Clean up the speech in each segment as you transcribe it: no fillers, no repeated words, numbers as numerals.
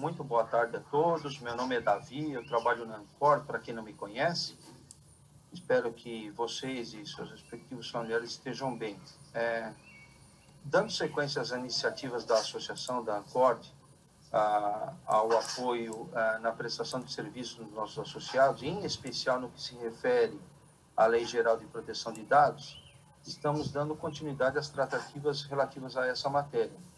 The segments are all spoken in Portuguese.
muito boa tarde a todos. Meu nome é Davi, eu trabalho na Ancor, para quem não me conhece. Espero que vocês e seus respectivos familiares estejam bem. Dando sequência às iniciativas da Associação da Ancor, ao apoio na prestação de serviços dos nossos associados, em especial no que se refere à Lei Geral de Proteção de Dados, estamos dando continuidade às tratativas relativas a essa matéria.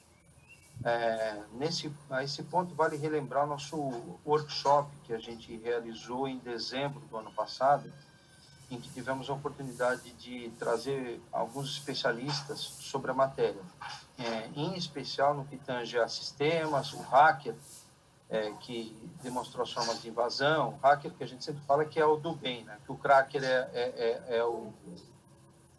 A esse ponto, vale relembrar o nosso workshop que a gente realizou em dezembro do ano passado, em que tivemos a oportunidade de trazer alguns especialistas sobre a matéria, em especial no que tange a sistemas, o hacker, que demonstrou as formas de invasão, o hacker que a gente sempre fala que é o do bem, né? Que o cracker é o,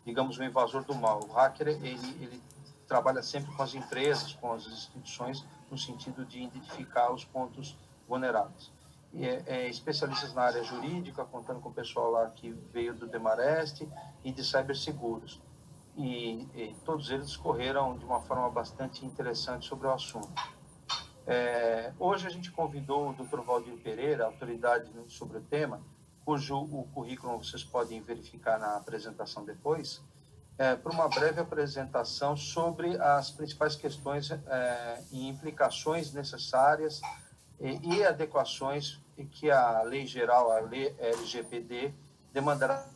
digamos, o invasor do mal. O hacker, ele trabalha sempre com as empresas, com as instituições, no sentido de identificar os pontos vulneráveis. Especialistas na área jurídica, contando com o pessoal lá que veio do Demarest e de ciberseguros. E todos eles discorreram de uma forma bastante interessante sobre o assunto. Hoje a gente convidou o Dr. Valdir Pereira, autoridade sobre o tema, cujo o currículo vocês podem verificar na apresentação depois, para uma breve apresentação sobre as principais questões e implicações necessárias e adequações que a lei geral, a lei LGPD, demandará.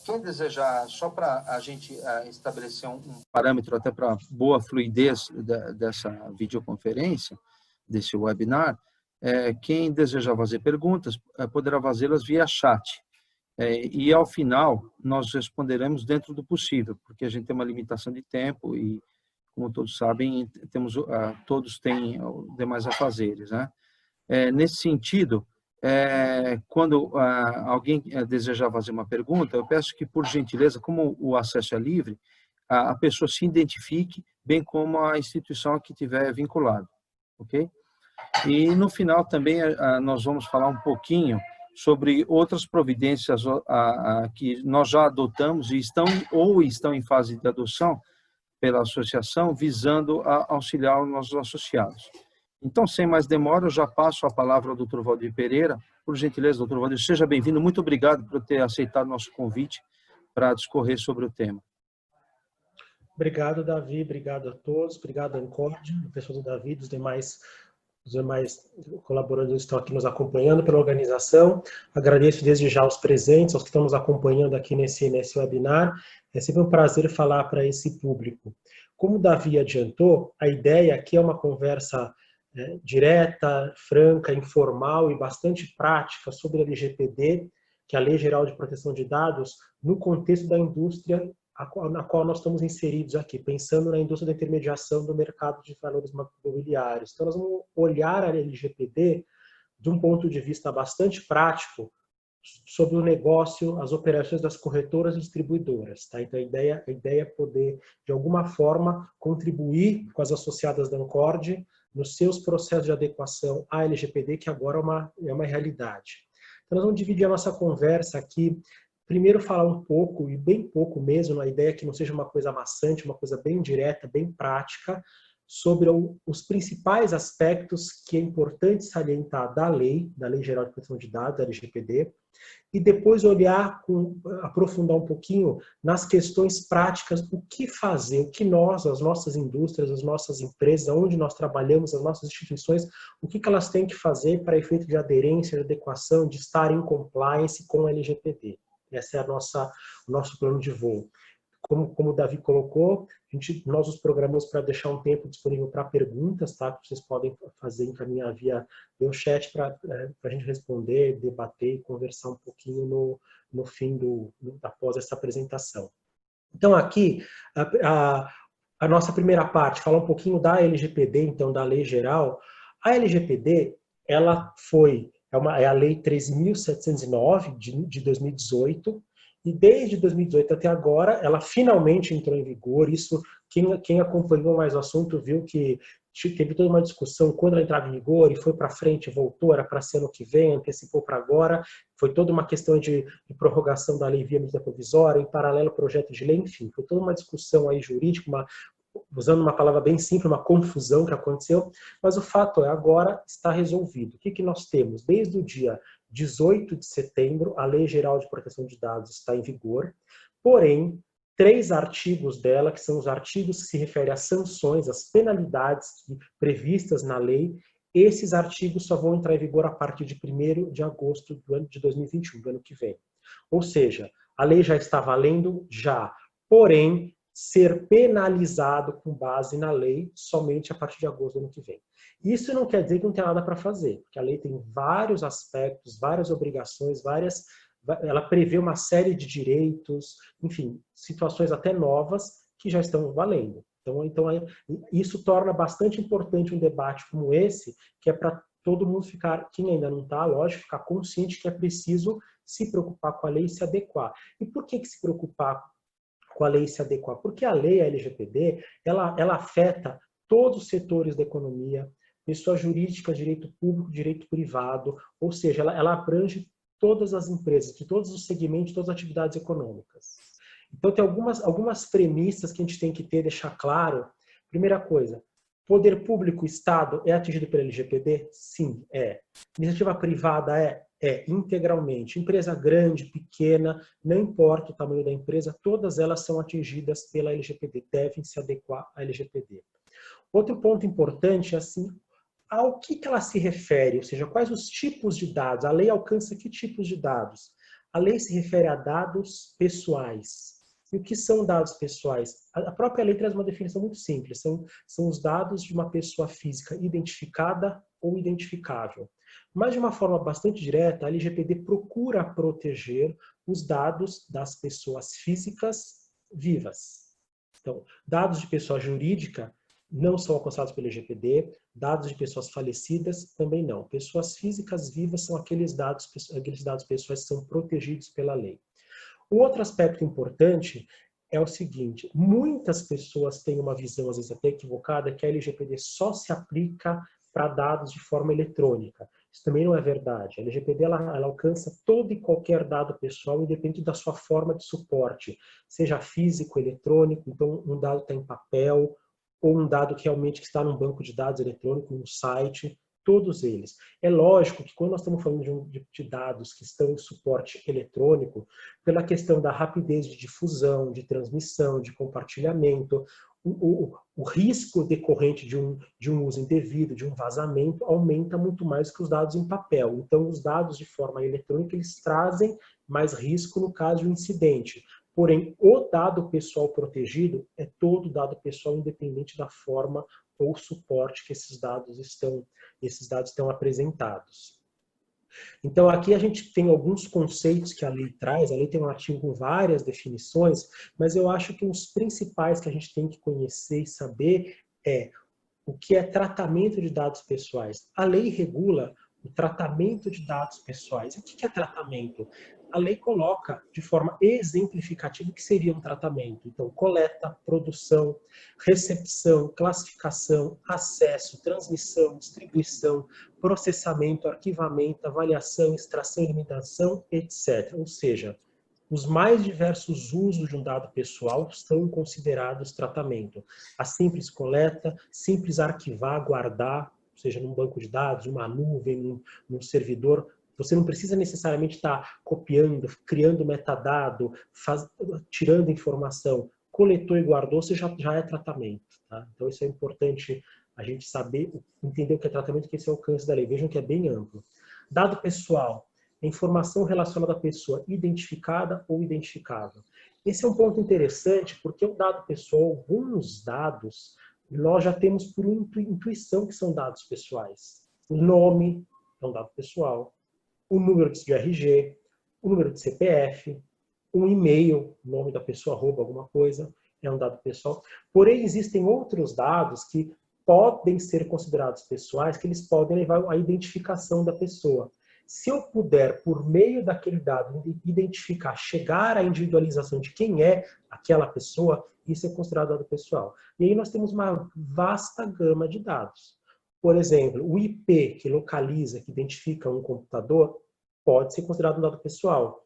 Quem desejar, só para a gente estabelecer um parâmetro até para boa fluidez dessa videoconferência, desse webinar, quem desejar fazer perguntas poderá fazê-las via chat. E, ao final, nós responderemos dentro do possível, porque a gente tem uma limitação de tempo e, como todos sabem, todos têm demais afazeres, né? Nesse sentido, quando alguém desejar fazer uma pergunta, eu peço que, por gentileza, como o acesso é livre, a pessoa se identifique, bem como a instituição a que tiver vinculado, ok? E, no final, também, nós vamos falar um pouquinho sobre outras providências que nós já adotamos e estão em fase de adoção pela associação, visando auxiliar os nossos associados. Então, sem mais demora, eu já passo a palavra ao Dr. Valdir Pereira. Por gentileza, Dr. Valdir, seja bem-vindo. Muito obrigado por ter aceitado o nosso convite para discorrer sobre o tema. Obrigado, Davi. Obrigado a todos. Obrigado, Ancor, a pessoa do Davi, dos demais colaboradores que estão aqui nos acompanhando pela organização. Agradeço desde já aos presentes, aos que estão nos acompanhando aqui nesse webinar. É sempre um prazer falar para esse público. Como o Davi adiantou, a ideia aqui é uma conversa direta, franca, informal e bastante prática sobre a LGPD, que é a Lei Geral de Proteção de Dados, no contexto da indústria na qual nós estamos inseridos aqui, pensando na indústria da intermediação do mercado de valores imobiliários. Então, nós vamos olhar a LGPD de um ponto de vista bastante prático sobre o negócio, as operações das corretoras e distribuidoras. Tá? Então, a ideia é poder, de alguma forma, contribuir com as associadas da Ancor nos seus processos de adequação à LGPD, que agora é uma realidade. Então, nós vamos dividir a nossa conversa aqui. Primeiro, falar um pouco, e bem pouco mesmo, a ideia que não seja uma coisa maçante, uma coisa bem direta, bem prática, sobre os principais aspectos que é importante salientar da Lei Geral de Proteção de Dados, da LGPD, e depois olhar, aprofundar um pouquinho nas questões práticas, o que fazer, o que nós, as nossas indústrias, as nossas empresas, onde nós trabalhamos, as nossas instituições, o que elas têm que fazer para efeito de aderência, de adequação, de estar em compliance com a LGPD. Esse é o nosso plano de voo. Como o Davi colocou, nós os programamos para deixar um tempo disponível para perguntas, tá? Que vocês podem encaminhar via o chat para a gente responder, debater e conversar um pouquinho no fim após essa apresentação. Então, aqui, a nossa primeira parte, falar um pouquinho da LGPD, então, da Lei Geral. A LGPD, ela é a Lei 13.709 de 2018, e desde 2018 até agora, ela finalmente entrou em vigor. Isso, quem acompanhou mais o assunto viu que teve toda uma discussão quando ela entrava em vigor e foi para frente, voltou, era para ser ano que vem, antecipou para agora, foi toda uma questão de prorrogação da lei via medida provisória, em paralelo ao projeto de lei, enfim, foi toda uma discussão aí jurídica, usando uma palavra bem simples, uma confusão que aconteceu, mas o fato é, agora está resolvido. O que nós temos? Desde o dia 18 de setembro, a Lei Geral de Proteção de Dados está em vigor, porém, 3 artigos dela, que são os artigos que se referem às sanções, às penalidades previstas na lei, esses artigos só vão entrar em vigor a partir de 1º de agosto do ano de 2021, do ano que vem. Ou seja, a lei já está valendo já, porém, ser penalizado com base na lei somente a partir de agosto do ano que vem. Isso não quer dizer que não tem nada para fazer, porque a lei tem vários aspectos, várias obrigações, ela prevê uma série de direitos, enfim, situações até novas que já estão valendo. Então isso torna bastante importante um debate como esse, que é para todo mundo ficar, quem ainda não está, lógico, ficar consciente que é preciso se preocupar com a lei e se adequar. E por que se preocupar com a lei e se adequar? Porque a lei, a LGPD, ela afeta todos os setores da economia, pessoa jurídica, direito público, direito privado, ou seja, ela abrange todas as empresas, de todos os segmentos, todas as atividades econômicas. Então, tem algumas premissas que a gente tem que ter, deixar claro. Primeira coisa, poder público, Estado, é atingido pela LGPD? Sim, é. Iniciativa privada integralmente. Empresa grande, pequena, não importa o tamanho da empresa, todas elas são atingidas pela LGPD, devem se adequar à LGPD. Outro ponto importante é assim, ao que ela se refere, ou seja, quais os tipos de dados, a lei alcança que tipos de dados? A lei se refere a dados pessoais. E o que são dados pessoais? A própria lei traz uma definição muito simples, são os dados de uma pessoa física identificada ou identificável. Mas de uma forma bastante direta, a LGPD procura proteger os dados das pessoas físicas vivas. Então, dados de pessoa jurídica não são alcançados pelo LGPD, dados de pessoas falecidas também não. Pessoas físicas vivas são aqueles dados pessoais que são protegidos pela lei. Um outro aspecto importante é o seguinte, muitas pessoas têm uma visão, às vezes até equivocada, que a LGPD só se aplica para dados de forma eletrônica. Isso também não é verdade. A LGPD ela alcança todo e qualquer dado pessoal, independente da sua forma de suporte, seja físico, eletrônico, então um dado está em papel, ou um dado que realmente está num banco de dados eletrônico, num site, todos eles. É lógico que quando nós estamos falando de dados que estão em suporte eletrônico, pela questão da rapidez de difusão, de transmissão, de compartilhamento, o risco decorrente de um uso indevido, de um vazamento, aumenta muito mais que os dados em papel. Então, os dados de forma eletrônica, eles trazem mais risco no caso de um incidente. Porém, o dado pessoal protegido é todo dado pessoal independente da forma ou suporte que esses dados estão apresentados. Então, aqui a gente tem alguns conceitos que a lei traz, a lei tem um artigo com várias definições, mas eu acho que os principais que a gente tem que conhecer e saber é o que é tratamento de dados pessoais. A lei regula o tratamento de dados pessoais. O que é tratamento? A lei coloca de forma exemplificativa o que seria um tratamento. Então, coleta, produção, recepção, classificação, acesso, transmissão, distribuição, processamento, arquivamento, avaliação, extração, eliminação, etc. Ou seja, os mais diversos usos de um dado pessoal são considerados tratamento. A simples coleta, simples arquivar, guardar, seja num banco de dados, numa nuvem, num servidor. Você não precisa necessariamente estar copiando, criando metadado, tirando informação. Coletou e guardou, você já é tratamento. Tá? Então isso é importante a gente saber, entender o que é tratamento, que esse é o alcance da lei. Vejam que é bem amplo. Dado pessoal, informação relacionada à pessoa identificada ou identificável. Esse é um ponto interessante, porque o dado pessoal, alguns dados, nós já temos por intuição que são dados pessoais. O nome é um dado pessoal, o número de RG, o número de CPF, um e-mail, nome da pessoa, arroba alguma coisa, é um dado pessoal. Porém, existem outros dados que podem ser considerados pessoais, que eles podem levar à identificação da pessoa. Se eu puder, por meio daquele dado, identificar, chegar à individualização de quem é aquela pessoa, isso é considerado dado pessoal. E aí nós temos uma vasta gama de dados. Por exemplo, o IP que localiza, que identifica um computador, pode ser considerado um dado pessoal.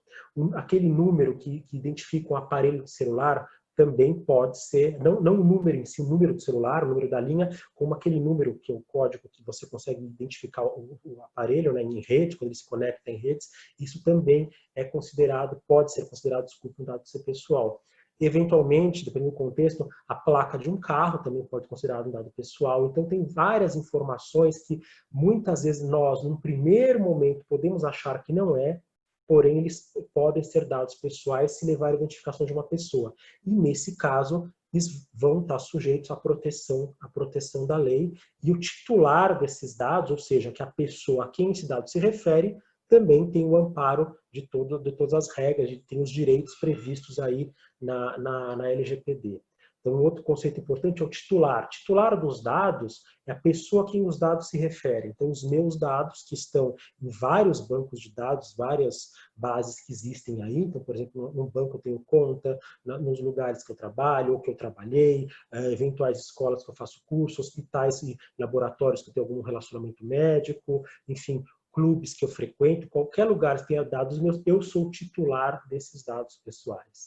Aquele número que identifica um aparelho de celular também pode ser, não o número em si, o número do celular, o número da linha, como aquele número que é o código que você consegue identificar o aparelho, né, em rede, quando ele se conecta em redes, isso também é considerado, pode ser considerado, desculpa, um dado pessoal. Eventualmente, dependendo do contexto, a placa de um carro também pode ser considerado um dado pessoal. Então, tem várias informações que muitas vezes nós, num primeiro momento, podemos achar que não é, porém eles podem ser dados pessoais se levar à identificação de uma pessoa. E nesse caso, eles vão estar sujeitos à proteção da lei, e o titular desses dados, ou seja, que a pessoa a quem esse dado se refere, também tem o amparo de todas as regras, tem os direitos previstos aí na LGPD. Então, um outro conceito importante é o titular. Titular dos dados é a pessoa a quem os dados se referem. Então, os meus dados, que estão em vários bancos de dados, várias bases que existem aí. Então, por exemplo, no banco eu tenho conta, nos lugares que eu trabalho ou que eu trabalhei, eventuais escolas que eu faço curso, hospitais e laboratórios que eu tenho algum relacionamento médico, enfim, clubes que eu frequento, qualquer lugar que tenha dados meus, eu sou o titular desses dados pessoais.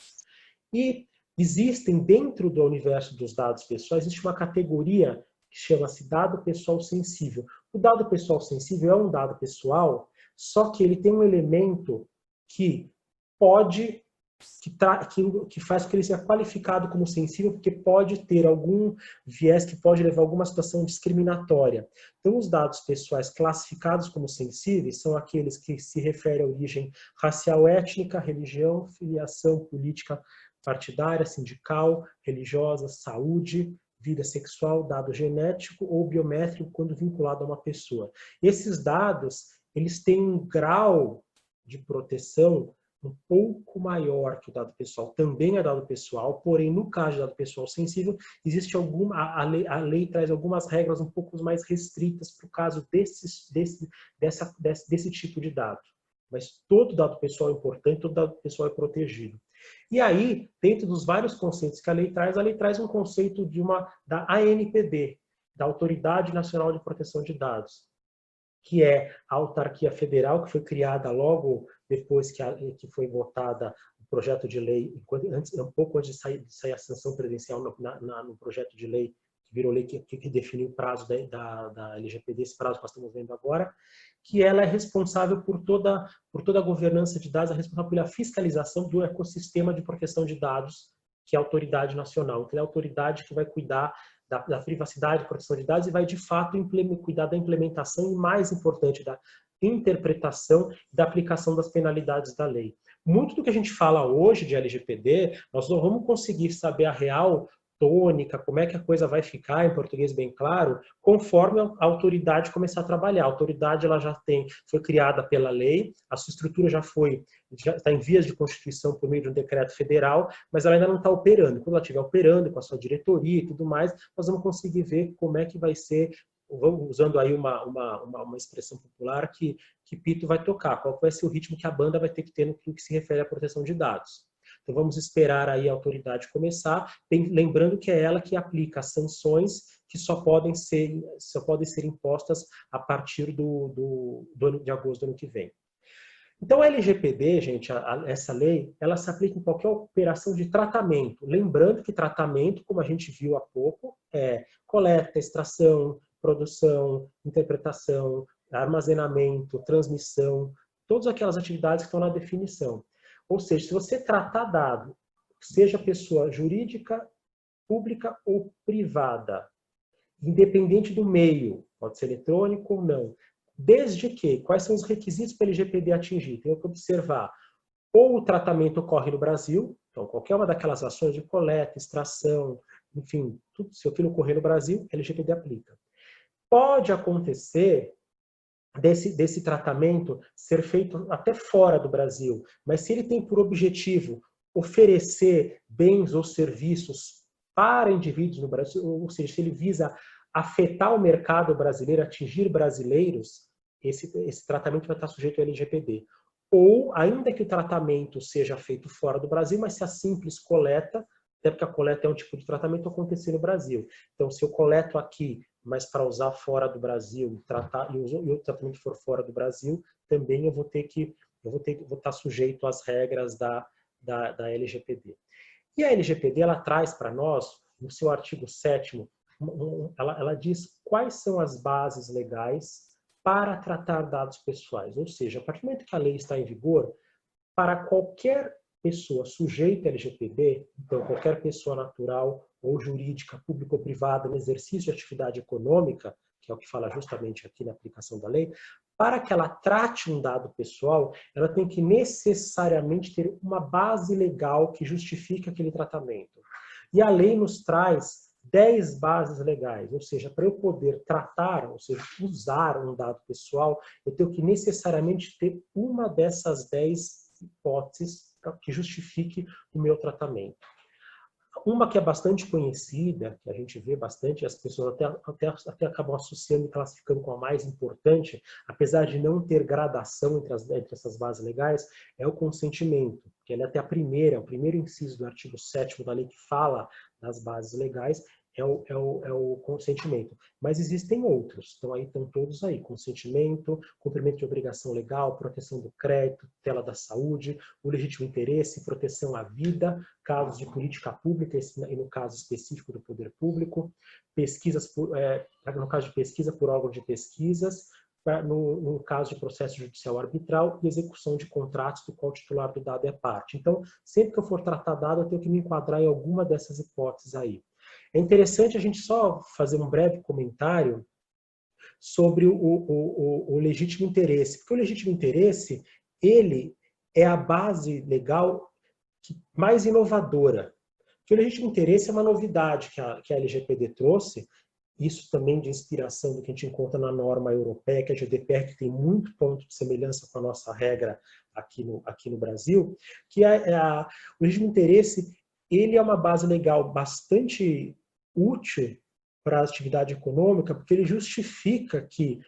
E existem, dentro do universo dos dados pessoais, existe uma categoria que chama-se dado pessoal sensível. O dado pessoal sensível é um dado pessoal, só que ele tem um elemento que pode, que faz com que ele seja qualificado como sensível, porque pode ter algum viés que pode levar a alguma situação discriminatória. Então, os dados pessoais classificados como sensíveis são aqueles que se referem à origem racial, étnica, religião, filiação política partidária, sindical, religiosa, saúde, vida sexual, dado genético ou biométrico quando vinculado a uma pessoa. Esses dados, eles têm um grau de proteção um pouco maior que o dado pessoal. Também é dado pessoal, porém, no caso de dado pessoal sensível, existe a lei traz algumas regras um pouco mais restritas para o caso desse tipo de dado. Mas todo dado pessoal é importante, todo dado pessoal é protegido. E aí, dentro dos vários conceitos que a lei traz um conceito da ANPD, da Autoridade Nacional de Proteção de Dados, que é a autarquia federal, que foi criada logo depois que foi votada o projeto de lei, um pouco antes de sair a sanção presidencial no projeto de lei, que virou lei que definiu o prazo da LGPD, esse prazo que nós estamos vendo agora, que ela é responsável por toda a governança de dados, é responsável pela fiscalização do ecossistema de proteção de dados, que é a autoridade nacional. Então, é a autoridade que vai cuidar da privacidade e proteção de dados e vai, de fato, cuidar da implementação e, mais importante, da interpretação e da aplicação das penalidades da lei. Muito do que a gente fala hoje de LGPD, nós não vamos conseguir saber a real tônica, como é que a coisa vai ficar, em português bem claro, conforme a autoridade começar a trabalhar. A autoridade ela foi criada pela lei, a sua estrutura já está em vias de constituição por meio de um decreto federal, mas ela ainda não está operando. Quando ela estiver operando com a sua diretoria e tudo mais, nós vamos conseguir ver como é que vai ser, usando aí uma expressão popular, que pito vai tocar, qual vai ser o ritmo que a banda vai ter que ter no que se refere à proteção de dados. Então vamos esperar aí a autoridade começar, lembrando que é ela que aplica as sanções que só podem ser impostas a partir do ano de agosto do ano que vem. Então a LGPD, gente, essa lei, ela se aplica em qualquer operação de tratamento. Lembrando que tratamento, como a gente viu há pouco, é coleta, extração, produção, interpretação, armazenamento, transmissão, todas aquelas atividades que estão na definição. Ou seja, se você tratar dado, seja pessoa jurídica, pública ou privada, independente do meio, pode ser eletrônico ou não, desde que, quais são os requisitos para o LGPD atingir? Tem que observar, ou o tratamento ocorre no Brasil, então qualquer uma daquelas ações de coleta, extração, enfim, tudo, se aquilo ocorrer no Brasil, LGPD aplica. Pode acontecer desse tratamento ser feito até fora do Brasil, mas se ele tem por objetivo oferecer bens ou serviços para indivíduos no Brasil, ou seja, se ele visa afetar o mercado brasileiro, atingir brasileiros, esse tratamento vai estar sujeito ao LGPD. Ou, ainda que o tratamento seja feito fora do Brasil, mas se a simples coleta até porque a coleta é um tipo de tratamento acontecer no Brasil. Então, se eu coleto aqui, mas para usar fora do Brasil, tratar, e o tratamento for fora do Brasil, também eu vou estar sujeito às regras da LGPD. E a LGPD, ela traz para nós, no seu artigo 7º, ela diz quais são as bases legais para tratar dados pessoais. Ou seja, a partir do momento que a lei está em vigor, para qualquer pessoa sujeita à LGPD, então qualquer pessoa natural ou jurídica, pública ou privada, no exercício de atividade econômica, que é o que fala justamente aqui na aplicação da lei, para que ela trate um dado pessoal, ela tem que necessariamente ter uma base legal que justifique aquele tratamento. E a lei nos traz 10 bases legais, ou seja, para eu poder tratar, ou seja, usar um dado pessoal, eu tenho que necessariamente ter uma dessas 10 hipóteses que justifique o meu tratamento. Uma que é bastante conhecida, que a gente vê bastante, as pessoas até acabam associando e classificando com a mais importante, apesar de não ter gradação entre essas bases legais, é o consentimento, que ela é até o primeiro inciso do artigo 7º da lei que fala das bases legais, é o consentimento. Mas existem outros, então aí estão todos aí, consentimento, cumprimento de obrigação legal, proteção do crédito, tutela da saúde, o legítimo interesse, proteção à vida, casos de política pública, e no caso específico do poder público, no caso de pesquisa por órgão de pesquisas, no caso de processo judicial arbitral e execução de contratos do qual o titular do dado é parte. Então, sempre que eu for tratar dado, eu tenho que me enquadrar em alguma dessas hipóteses aí. É interessante a gente só fazer um breve comentário sobre o legítimo interesse, porque o legítimo interesse, ele é a base legal mais inovadora. Porque o legítimo interesse é uma novidade que a LGPD trouxe, isso também de inspiração do que a gente encontra na norma europeia, que é a GDPR, que tem muito ponto de semelhança com a nossa regra aqui no Brasil, que o legítimo interesse, ele é uma base legal bastante útil para a atividade econômica, porque ele justifica que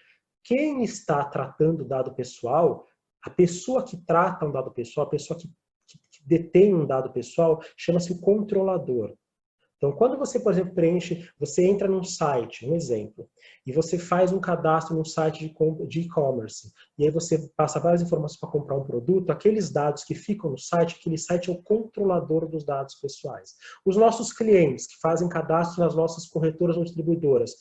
quem está tratando dado pessoal, a pessoa que trata um dado pessoal, a pessoa que detém um dado pessoal, chama-se o controlador. Então, quando você, por exemplo, você entra num site, um exemplo, e você faz um cadastro num site de e-commerce, e aí você passa várias informações para comprar um produto, aqueles dados que ficam no site, aquele site é o controlador dos dados pessoais. Os nossos clientes, que fazem cadastro nas nossas corretoras ou distribuidoras,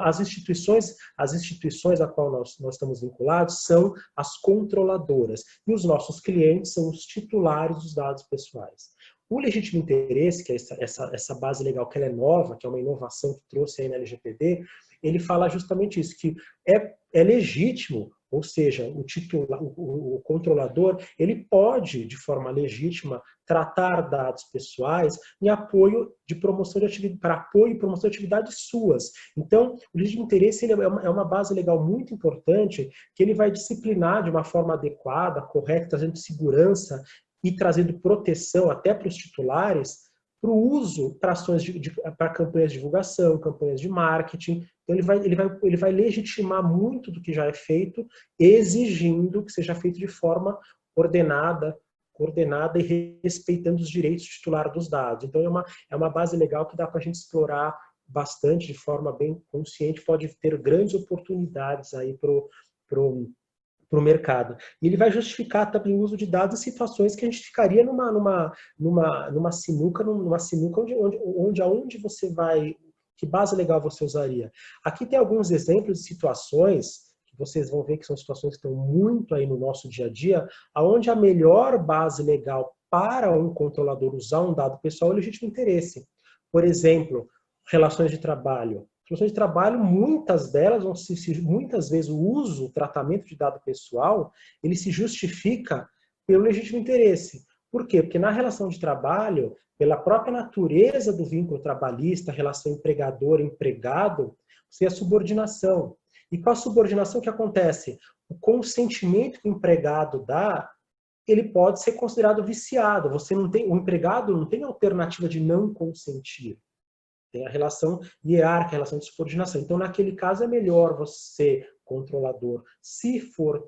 as instituições a qual nós estamos vinculados são as controladoras, e os nossos clientes são os titulares dos dados pessoais. O legítimo interesse, que é essa base legal que ela é nova, que é uma inovação que trouxe aí na LGPD, ele fala justamente isso, que é legítimo, ou seja, o controlador, ele pode, de forma legítima, tratar dados pessoais em apoio de promoção de atividade, para apoio e promoção de atividades suas. Então, o legítimo interesse ele é uma base legal muito importante, que ele vai disciplinar de uma forma adequada, correta, trazendo segurança e trazendo proteção até para os titulares, para o uso para ações para campanhas de divulgação, campanhas de marketing. Então ele vai legitimar muito do que já é feito, exigindo que seja feito de forma ordenada, coordenada e respeitando os direitos do titular dos dados. Então é uma base legal que dá para a gente explorar bastante de forma bem consciente, pode ter grandes oportunidades aí para o mercado. E ele vai justificar também o uso de dados em situações que a gente ficaria numa sinuca onde você vai, que base legal você usaria. Aqui tem alguns exemplos de situações que vocês vão ver que são situações que estão muito aí no nosso dia a dia, onde a melhor base legal para um controlador usar um dado pessoal é o legítimo interesse. Por exemplo, relações de trabalho. Relações de trabalho, muitas delas, muitas vezes o uso, o tratamento de dado pessoal, ele se justifica pelo legítimo interesse. Por quê? Porque na relação de trabalho, pela própria natureza do vínculo trabalhista, relação empregador-empregado, você tem a subordinação. E com a subordinação, o que acontece? O consentimento que o empregado dá, ele pode ser considerado viciado. O empregado não tem alternativa de não consentir. Tem a relação hierárquica, a relação de subordinação. Então, naquele caso, é melhor você, controlador, se for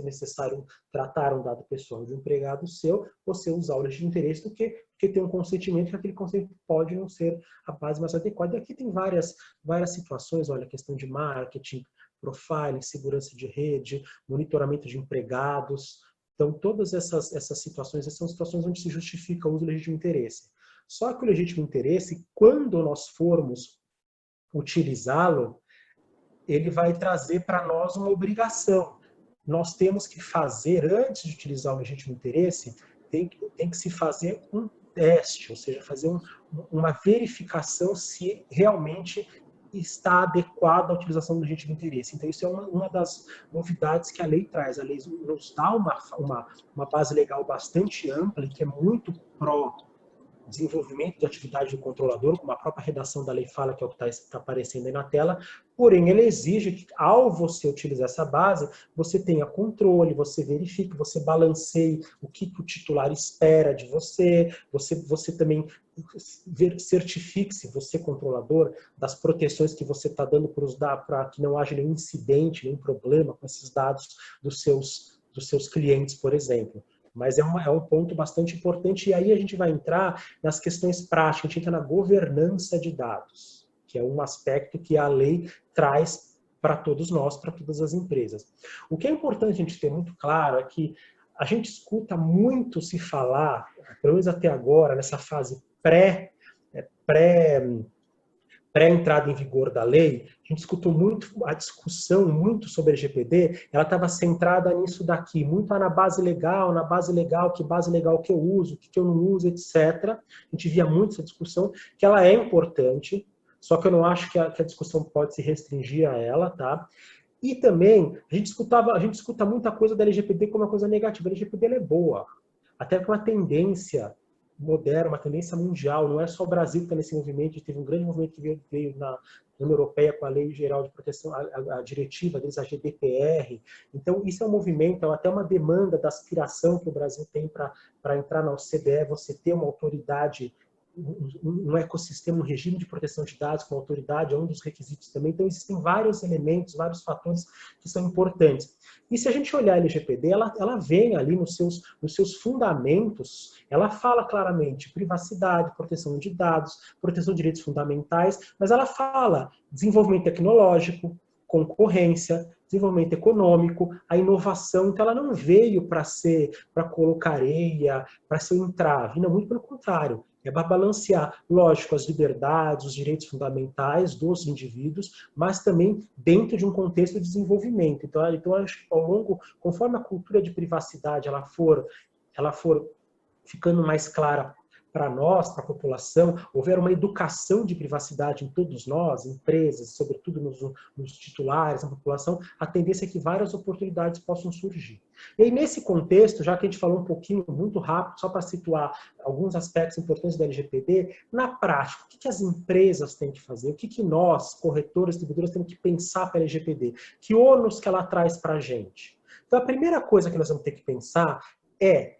necessário tratar um dado pessoal de um empregado seu, você usar o legítimo interesse do que porque tem um consentimento que aquele consentimento pode não ser a base mais adequada. E aqui tem várias situações, olha, questão de marketing, profiling, segurança de rede, monitoramento de empregados. Então, todas essas situações são situações onde se justifica o uso do legítimo interesse. Só que o legítimo interesse, quando nós formos utilizá-lo, ele vai trazer para nós uma obrigação. Nós temos que fazer, antes de utilizar o legítimo interesse, tem que se fazer um teste, ou seja, fazer uma verificação se realmente está adequado à utilização do legítimo interesse. Então, isso é uma das novidades que a lei traz. A lei nos dá uma base legal bastante ampla e que é muito desenvolvimento de atividade do controlador, como a própria redação da lei fala, que é o que está aparecendo aí na tela, porém ele exige que, ao você utilizar essa base, você tenha controle, você verifique, você balanceie o que o titular espera de você, você também certifique-se, você controlador, das proteções que você está dando para que não haja nenhum incidente, nenhum problema com esses dados dos seus clientes, por exemplo. Mas é um ponto bastante importante, e aí a gente vai entrar nas questões práticas, a gente entra na governança de dados, que é um aspecto que a lei traz para todos nós, para todas as empresas. O que é importante a gente ter muito claro é que a gente escuta muito se falar, pelo menos até agora, nessa fase pré-entrada em vigor da lei, a gente escutou muito a discussão muito sobre a LGPD, ela estava centrada nisso daqui, muito na base legal, que base legal que eu uso, o que eu não uso, etc. A gente via muito essa discussão, que ela é importante, só que eu não acho que a discussão pode se restringir a ela, tá? E também, a gente escuta muita coisa da LGPD como uma coisa negativa. A LGPD ela é boa, até com uma tendência moderna, uma tendência mundial, não é só o Brasil que está nesse movimento, teve um grande movimento que veio na União Europeia com a Lei Geral de Proteção, a diretiva deles, a GDPR. Então, isso é um movimento, é até uma demanda da aspiração que o Brasil tem para entrar na OCDE, você ter uma autoridade, um ecossistema, um regime de proteção de dados com autoridade, é um dos requisitos também. Então, existem vários elementos, vários fatores que são importantes. E se a gente olhar a LGPD, ela vem ali nos seus fundamentos, ela fala claramente privacidade, proteção de dados, proteção de direitos fundamentais, mas ela fala desenvolvimento tecnológico, concorrência, desenvolvimento econômico, a inovação. Então, ela não veio para colocar areia, para ser um entrave, não, muito pelo contrário. É para balancear, lógico, as liberdades, os direitos fundamentais dos indivíduos, mas também dentro de um contexto de desenvolvimento. Então acho que ao longo, conforme a cultura de privacidade ela for ficando mais clara para nós, para a população, houver uma educação de privacidade em todos nós, empresas, sobretudo nos titulares, na população, a tendência é que várias oportunidades possam surgir. E aí, nesse contexto, já que a gente falou um pouquinho, muito rápido, só para situar alguns aspectos importantes da LGPD, na prática, o que as empresas têm que fazer? O que nós, corretores, distribuidores, temos que pensar para a LGPD? Que ônus que ela traz para a gente? Então, a primeira coisa que nós vamos ter que pensar é: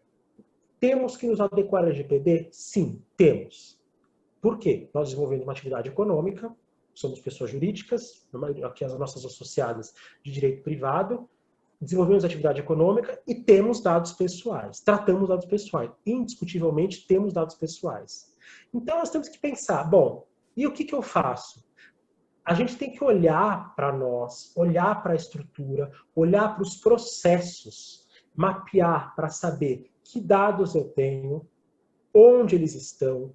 temos que nos adequar à LGPD? Sim, temos. Por quê? Nós desenvolvemos uma atividade econômica, somos pessoas jurídicas, aqui as nossas associadas de direito privado, desenvolvemos atividade econômica e temos dados pessoais. Tratamos dados pessoais. Indiscutivelmente, temos dados pessoais. Então, nós temos que pensar, bom, e o que eu faço? A gente tem que olhar para nós, olhar para a estrutura, olhar para os processos, mapear para saber que dados eu tenho, onde eles estão,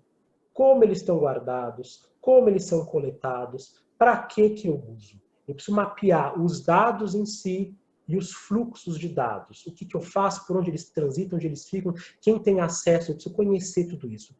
como eles estão guardados, como eles são coletados, para que eu uso. Eu preciso mapear os dados em si e os fluxos de dados. O que eu faço, por onde eles transitam, onde eles ficam, quem tem acesso, eu preciso conhecer tudo isso.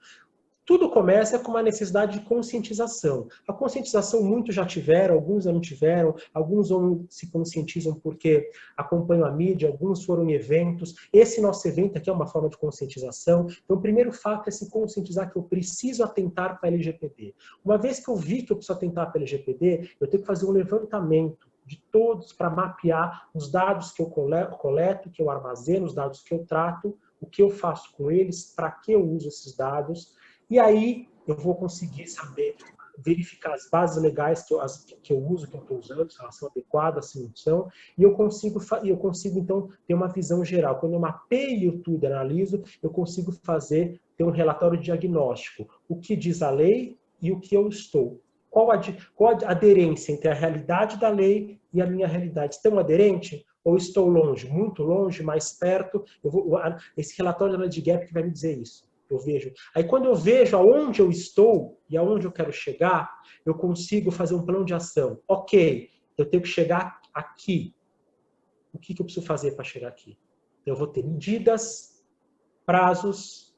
Tudo começa com uma necessidade de conscientização. A conscientização muitos já tiveram, alguns já não tiveram, alguns se conscientizam porque acompanham a mídia, alguns foram em eventos. Esse nosso evento aqui é uma forma de conscientização. Então, o primeiro fato é se conscientizar que eu preciso atentar para a LGPD. Uma vez que eu vi que eu preciso atentar para a LGPD, eu tenho que fazer um levantamento de todos para mapear os dados que eu coleto, que eu armazeno, os dados que eu trato, o que eu faço com eles, para que eu uso esses dados. E aí eu vou conseguir saber verificar as bases legais que eu uso, que eu estou usando, se elas são adequadas, se não são, e eu consigo, então, ter uma visão geral. Quando eu mapeio tudo, analiso, eu consigo ter um relatório diagnóstico. O que diz a lei e o que eu estou. Qual a aderência entre a realidade da lei e a minha realidade? Estão aderente? Ou estou longe? Muito longe, mais perto? Esse relatório da Lei de Gap que vai me dizer isso. Eu vejo. Aí quando eu vejo aonde eu estou e aonde eu quero chegar, eu consigo fazer um plano de ação. Ok, eu tenho que chegar aqui. O que eu preciso fazer para chegar aqui? Eu vou ter medidas, prazos,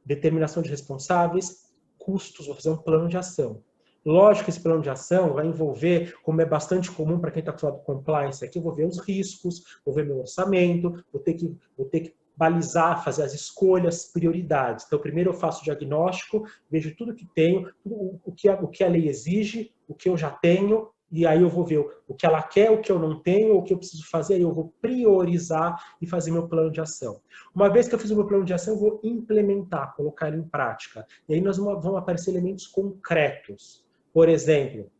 determinação de responsáveis, custos, vou fazer um plano de ação. Lógico que esse plano de ação vai envolver, como é bastante comum para quem está acostumado com compliance aqui, eu vou ver os riscos, vou ver meu orçamento, vou ter que balizar, fazer as escolhas, prioridades. Então, primeiro eu faço o diagnóstico, vejo tudo que tenho, o que a lei exige, o que eu já tenho, e aí eu vou ver o que ela quer, o que eu não tenho, o que eu preciso fazer, aí eu vou priorizar e fazer meu plano de ação. Uma vez que eu fiz o meu plano de ação, eu vou implementar, colocar ele em prática. E aí vão aparecer elementos concretos. Por exemplo,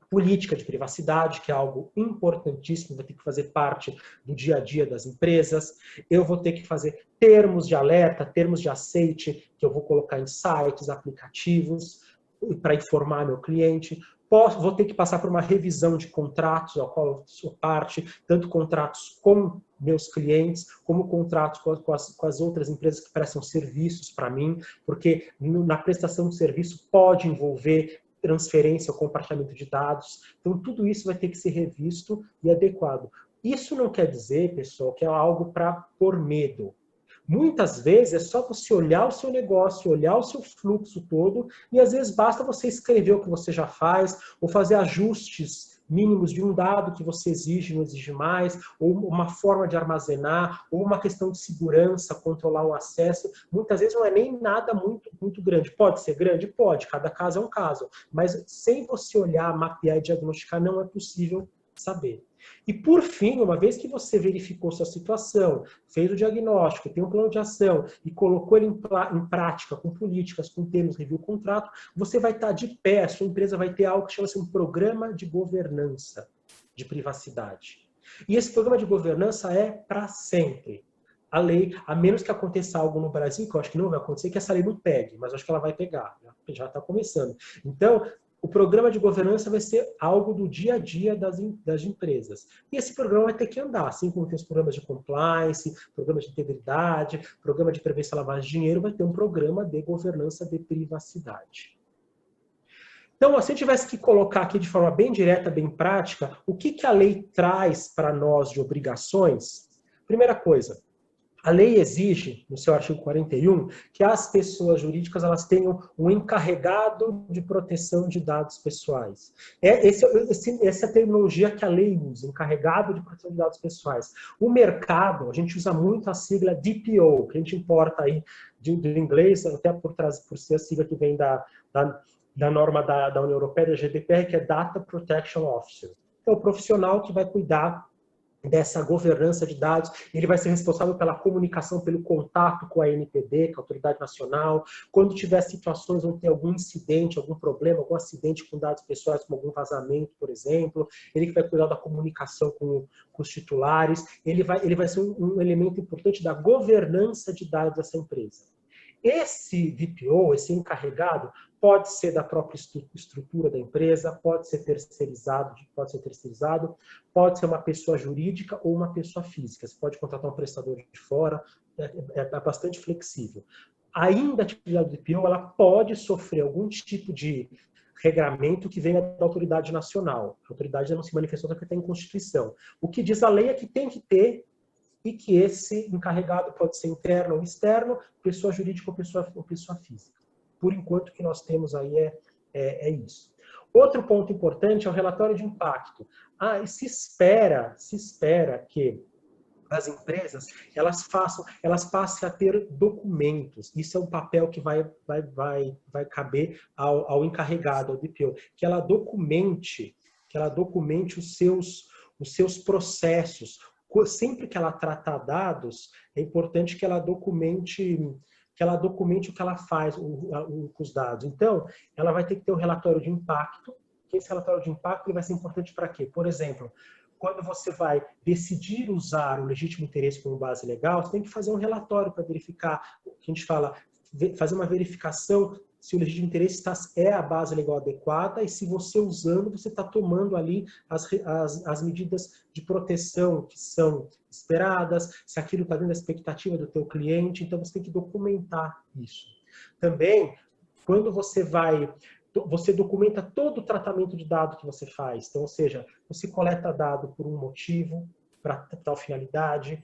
política de privacidade, que é algo importantíssimo, vai ter que fazer parte do dia a dia das empresas. Eu vou ter que fazer termos de alerta, termos de aceite, que eu vou colocar em sites, aplicativos, para informar meu cliente. Vou ter que passar por uma revisão de contratos, ao qual eu sou parte, tanto contratos com meus clientes, como contratos com as outras empresas que prestam serviços para mim, porque na prestação de serviço pode envolver transferência ou compartilhamento de dados. Então, tudo isso vai ter que ser revisto e adequado. Isso não quer dizer, pessoal, que é algo para pôr medo. Muitas vezes é só você olhar o seu negócio, olhar o seu fluxo todo, e às vezes basta você escrever o que você já faz, ou fazer ajustes mínimos de um dado que você exige, não exige mais, ou uma forma de armazenar, ou uma questão de segurança, controlar o acesso. Muitas vezes não é nem nada muito grande. Pode ser grande? Pode, cada caso é um caso. Mas sem você olhar, mapear e diagnosticar, não é possível saber. E por fim, uma vez que você verificou sua situação, fez o diagnóstico, tem um plano de ação e colocou ele em prática, com políticas, com termos, review o contrato, você vai estar de pé, a sua empresa vai ter algo que chama-se um programa de governança de privacidade. E esse programa de governança é para sempre. A lei, a menos que aconteça algo no Brasil, que eu acho que não vai acontecer, que essa lei não pegue, mas eu acho que ela vai pegar, já está começando. Então, o programa de governança vai ser algo do dia a dia das empresas. E esse programa vai ter que andar, assim como tem os programas de compliance, programas de integridade, programa de prevenção à lavagem de dinheiro, vai ter um programa de governança de privacidade. Então, se a gente tivesse que colocar aqui de forma bem direta, bem prática, o que a lei traz para nós de obrigações? Primeira coisa, a lei exige, no seu artigo 41, que as pessoas jurídicas elas tenham um encarregado de proteção de dados pessoais. Essa é a terminologia que a lei usa, encarregado de proteção de dados pessoais. O mercado, a gente usa muito a sigla DPO, que a gente importa aí do inglês, até por ser a sigla que vem da norma da União Europeia, da GDPR, que é Data Protection Officer. Então, o profissional que vai cuidar dessa governança de dados, ele vai ser responsável pela comunicação, pelo contato com a ANPD, com a Autoridade Nacional, quando tiver situações onde tem algum incidente, algum problema, algum acidente com dados pessoais, como algum vazamento, por exemplo, ele que vai cuidar da comunicação com os titulares, ele vai ser um elemento importante da governança de dados dessa empresa. Esse DPO, esse encarregado, pode ser da própria estrutura da empresa, pode ser terceirizado, pode ser uma pessoa jurídica ou uma pessoa física. Você pode contratar um prestador de fora, é bastante flexível. Ainda a atividade do DPO, ela pode sofrer algum tipo de regramento que venha da autoridade nacional. A autoridade não se manifestou porque está em Constituição. O que diz a lei é que tem que ter e que esse encarregado pode ser interno ou externo, pessoa jurídica ou pessoa física. Por enquanto, o que nós temos aí é isso. Outro ponto importante é o relatório de impacto. Se espera que as empresas elas passem a ter documentos. Isso é um papel que vai caber ao encarregado, ao DPO, que ela documente os seus processos. Sempre que ela tratar dados, é importante que ela documente que ela documente o que ela faz com os dados. Então, ela vai ter que ter um relatório de impacto, que esse relatório de impacto ele vai ser importante para quê? Por exemplo, quando você vai decidir usar o legítimo interesse como base legal, você tem que fazer um relatório para verificar, o que a gente fala, fazer uma verificação se o legítimo interesse é a base legal adequada e se você usando, você está tomando ali as medidas de proteção que são esperadas, se aquilo está dentro da expectativa do teu cliente, então você tem que documentar isso. Também, quando você documenta todo o tratamento de dado que você faz. Então, ou seja, você coleta dado por um motivo, para tal finalidade,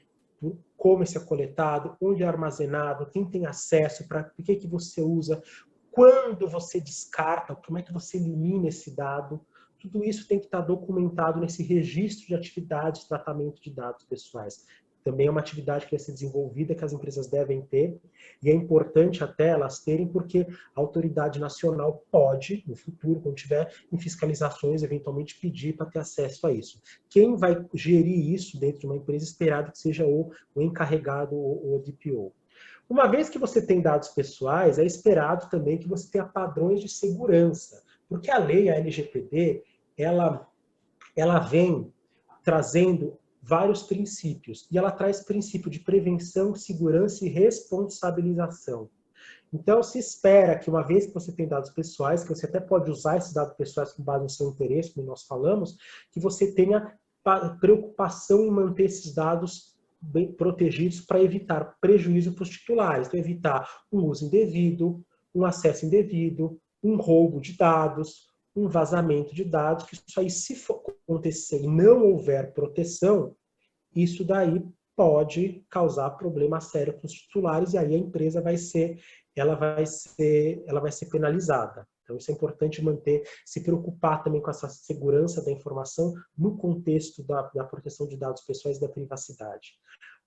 como esse é coletado, onde é armazenado, quem tem acesso, para que você usa, quando você descarta, como é que você elimina esse dado. Tudo isso tem que estar documentado nesse registro de atividades de tratamento de dados pessoais. Também é uma atividade que vai ser desenvolvida, que as empresas devem ter, e é importante até elas terem, porque a autoridade nacional pode, no futuro, quando tiver em fiscalizações, eventualmente pedir para ter acesso a isso. Quem vai gerir isso dentro de uma empresa, esperado que seja o encarregado, o DPO. Uma vez que você tem dados pessoais, é esperado também que você tenha padrões de segurança, porque a lei, a LGPD, ela vem trazendo vários princípios, e ela traz princípio de prevenção, segurança e responsabilização. Então, se espera que uma vez que você tem dados pessoais, que você até pode usar esses dados pessoais com base no seu interesse, como nós falamos, que você tenha preocupação em manter esses dados bem protegidos para evitar prejuízo para os titulares, então evitar um uso indevido, um acesso indevido, um roubo de dados, um vazamento de dados, que isso aí, se for acontecer e não houver proteção, isso daí pode causar problema sério para os titulares, e aí a empresa vai ser penalizada. Então isso é importante manter, se preocupar também com essa segurança da informação no contexto da proteção de dados pessoais e da privacidade.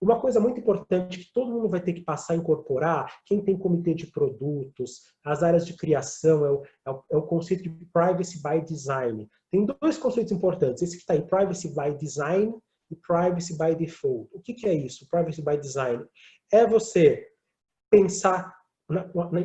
Uma coisa muito importante que todo mundo vai ter que passar a incorporar, quem tem comitê de produtos, as áreas de criação, é o conceito de Privacy by Design. Tem dois conceitos importantes, esse que está aí, Privacy by Design e Privacy by Default. O que é isso, Privacy by Design? É você pensar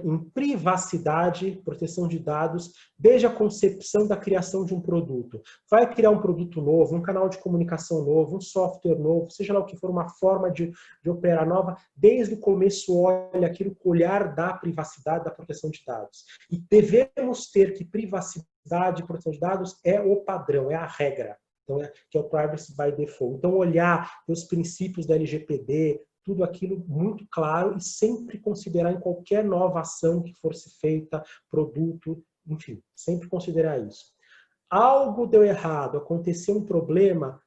em privacidade, proteção de dados, desde a concepção da criação de um produto. Vai criar um produto novo, um canal de comunicação novo, um software novo, seja lá o que for, uma forma de operar nova, desde o começo olha aquilo com o olhar da privacidade, da proteção de dados. E devemos ter que privacidade e proteção de dados é o padrão, é a regra. Então, que é o Privacy by Default. Então, olhar os princípios da LGPD, tudo aquilo muito claro e sempre considerar em qualquer nova ação que fosse feita, produto, enfim, sempre considerar isso. Algo deu errado, aconteceu um problema,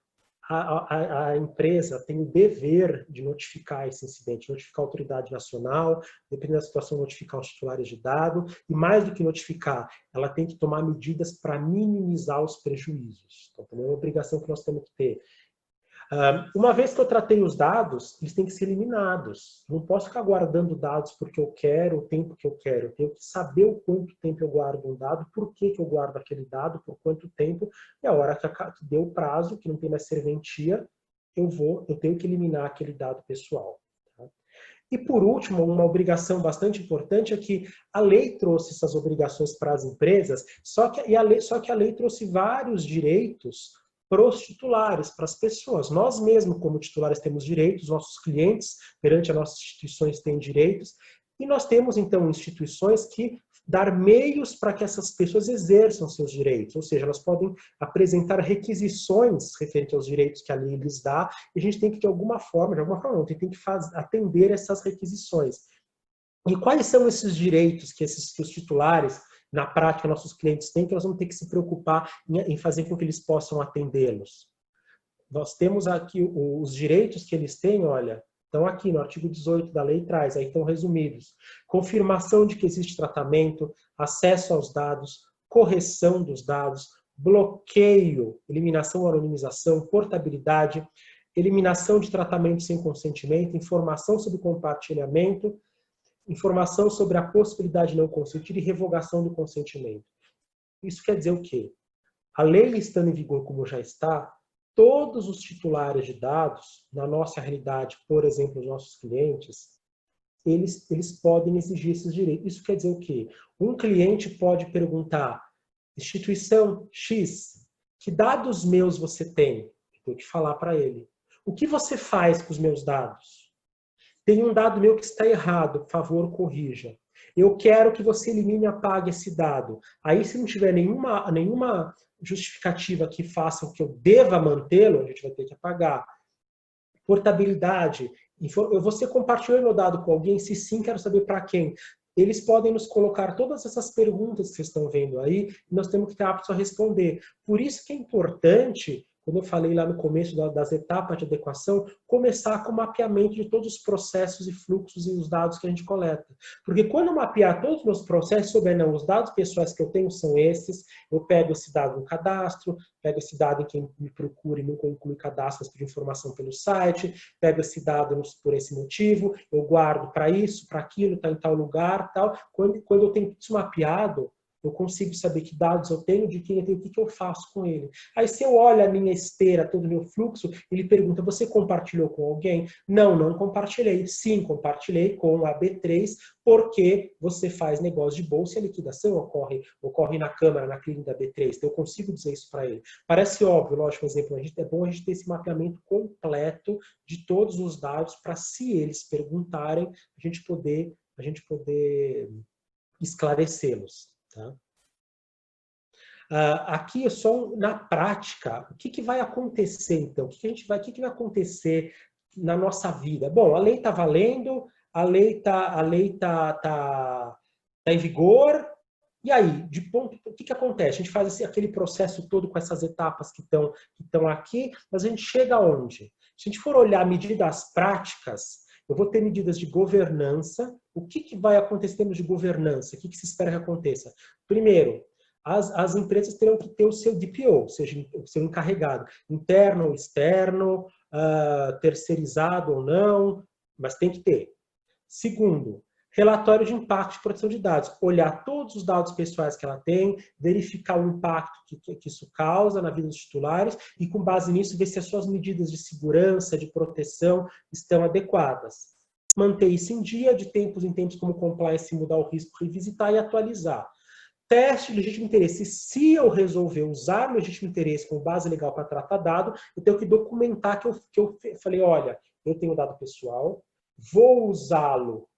a empresa tem o dever de notificar esse incidente, notificar a autoridade nacional, dependendo da situação, notificar os titulares de dado, e mais do que notificar, ela tem que tomar medidas para minimizar os prejuízos. Então, também é uma obrigação que nós temos que ter. Uma vez que eu tratei os dados, eles têm que ser eliminados. Não posso ficar guardando dados porque eu quero, o tempo que eu quero. Eu tenho que saber o quanto tempo eu guardo um dado, por que eu guardo aquele dado, por quanto tempo, e a hora que deu o prazo, que não tem mais serventia, eu tenho que eliminar aquele dado pessoal. Tá? E por último, uma obrigação bastante importante é que a lei trouxe essas obrigações para as empresas, só que a lei trouxe vários direitos para os titulares, para as pessoas. Nós mesmos, como titulares, temos direitos, nossos clientes, perante as nossas instituições, têm direitos, e nós temos, então, instituições que dar meios para que essas pessoas exerçam seus direitos, ou seja, elas podem apresentar requisições referentes aos direitos que a lei lhes dá, e a gente tem que, de alguma forma não, tem que atender essas requisições. E quais são esses direitos que os titulares, na prática, nossos clientes têm, que nós vamos ter que se preocupar em fazer com que eles possam atendê-los? Nós temos aqui os direitos que eles têm, olha, estão aqui no artigo 18 da lei, traz, aí estão resumidos. Confirmação de que existe tratamento, acesso aos dados, correção dos dados, bloqueio, eliminação ou anonimização, portabilidade, eliminação de tratamento sem consentimento, informação sobre compartilhamento, informação sobre a possibilidade de não consentir e revogação do consentimento. Isso quer dizer o quê? A lei estando em vigor como já está, todos os titulares de dados, na nossa realidade, por exemplo, os nossos clientes, eles podem exigir esses direitos. Isso quer dizer o quê? Um cliente pode perguntar, instituição X, que dados meus você tem? Eu tenho que falar para ele. O que você faz com os meus dados? Tem um dado meu que está errado, por favor, corrija. Eu quero que você elimine e apague esse dado. Aí, se não tiver nenhuma justificativa que faça com que eu deva mantê-lo, a gente vai ter que apagar. Portabilidade. Você compartilhou meu dado com alguém? Se sim, quero saber para quem. Eles podem nos colocar todas essas perguntas que vocês estão vendo aí, e nós temos que estar aptos a responder. Por isso que é importante, como eu falei lá no começo das etapas de adequação, começar com o mapeamento de todos os processos e fluxos e os dados que a gente coleta. Porque quando eu mapear todos os meus processos, souber, não, os dados pessoais que eu tenho são esses, eu pego esse dado no cadastro, pego esse dado em quem me procura e nunca inclui cadastro, mas pede informação pelo site, pego esse dado por esse motivo, eu guardo para isso, para aquilo, está em tal lugar, tal. Quando eu tenho isso mapeado, eu consigo saber que dados eu tenho, de quem eu tenho, o que eu faço com ele. Aí se eu olho a minha esteira, todo o meu fluxo, ele pergunta, você compartilhou com alguém? Não, não compartilhei. Sim, compartilhei com a B3, porque você faz negócio de bolsa e a liquidação ocorre na Câmara, na clínica da B3. Então eu consigo dizer isso para ele. Parece óbvio, lógico, por exemplo, é bom a gente ter esse mapeamento completo de todos os dados para, se eles perguntarem, a gente poder esclarecê-los. Tá? Aqui é só na prática, o que vai acontecer então? O que vai acontecer na nossa vida? Bom, a lei está valendo, a lei tá em vigor, e aí, o que acontece? A gente faz aquele processo todo com essas etapas que estão aqui, mas a gente chega aonde? Se a gente for olhar medidas práticas, eu vou ter medidas de governança. O que vai acontecer em termos de governança? O que se espera que aconteça? Primeiro, as empresas terão que ter o seu DPO, ou seja, o seu encarregado, interno ou externo, terceirizado ou não, mas tem que ter. Segundo, relatório de impacto de proteção de dados. Olhar todos os dados pessoais que ela tem, verificar o impacto que isso causa na vida dos titulares e, com base nisso, ver se as suas medidas de segurança, de proteção estão adequadas. Manter isso em dia, de tempos em tempos, como compliance, mudar o risco, revisitar e atualizar. Teste de legítimo interesse. Se eu resolver usar o legítimo interesse como base legal para tratar dado, eu tenho que documentar que eu falei, olha, eu tenho dado pessoal, vou usá-lo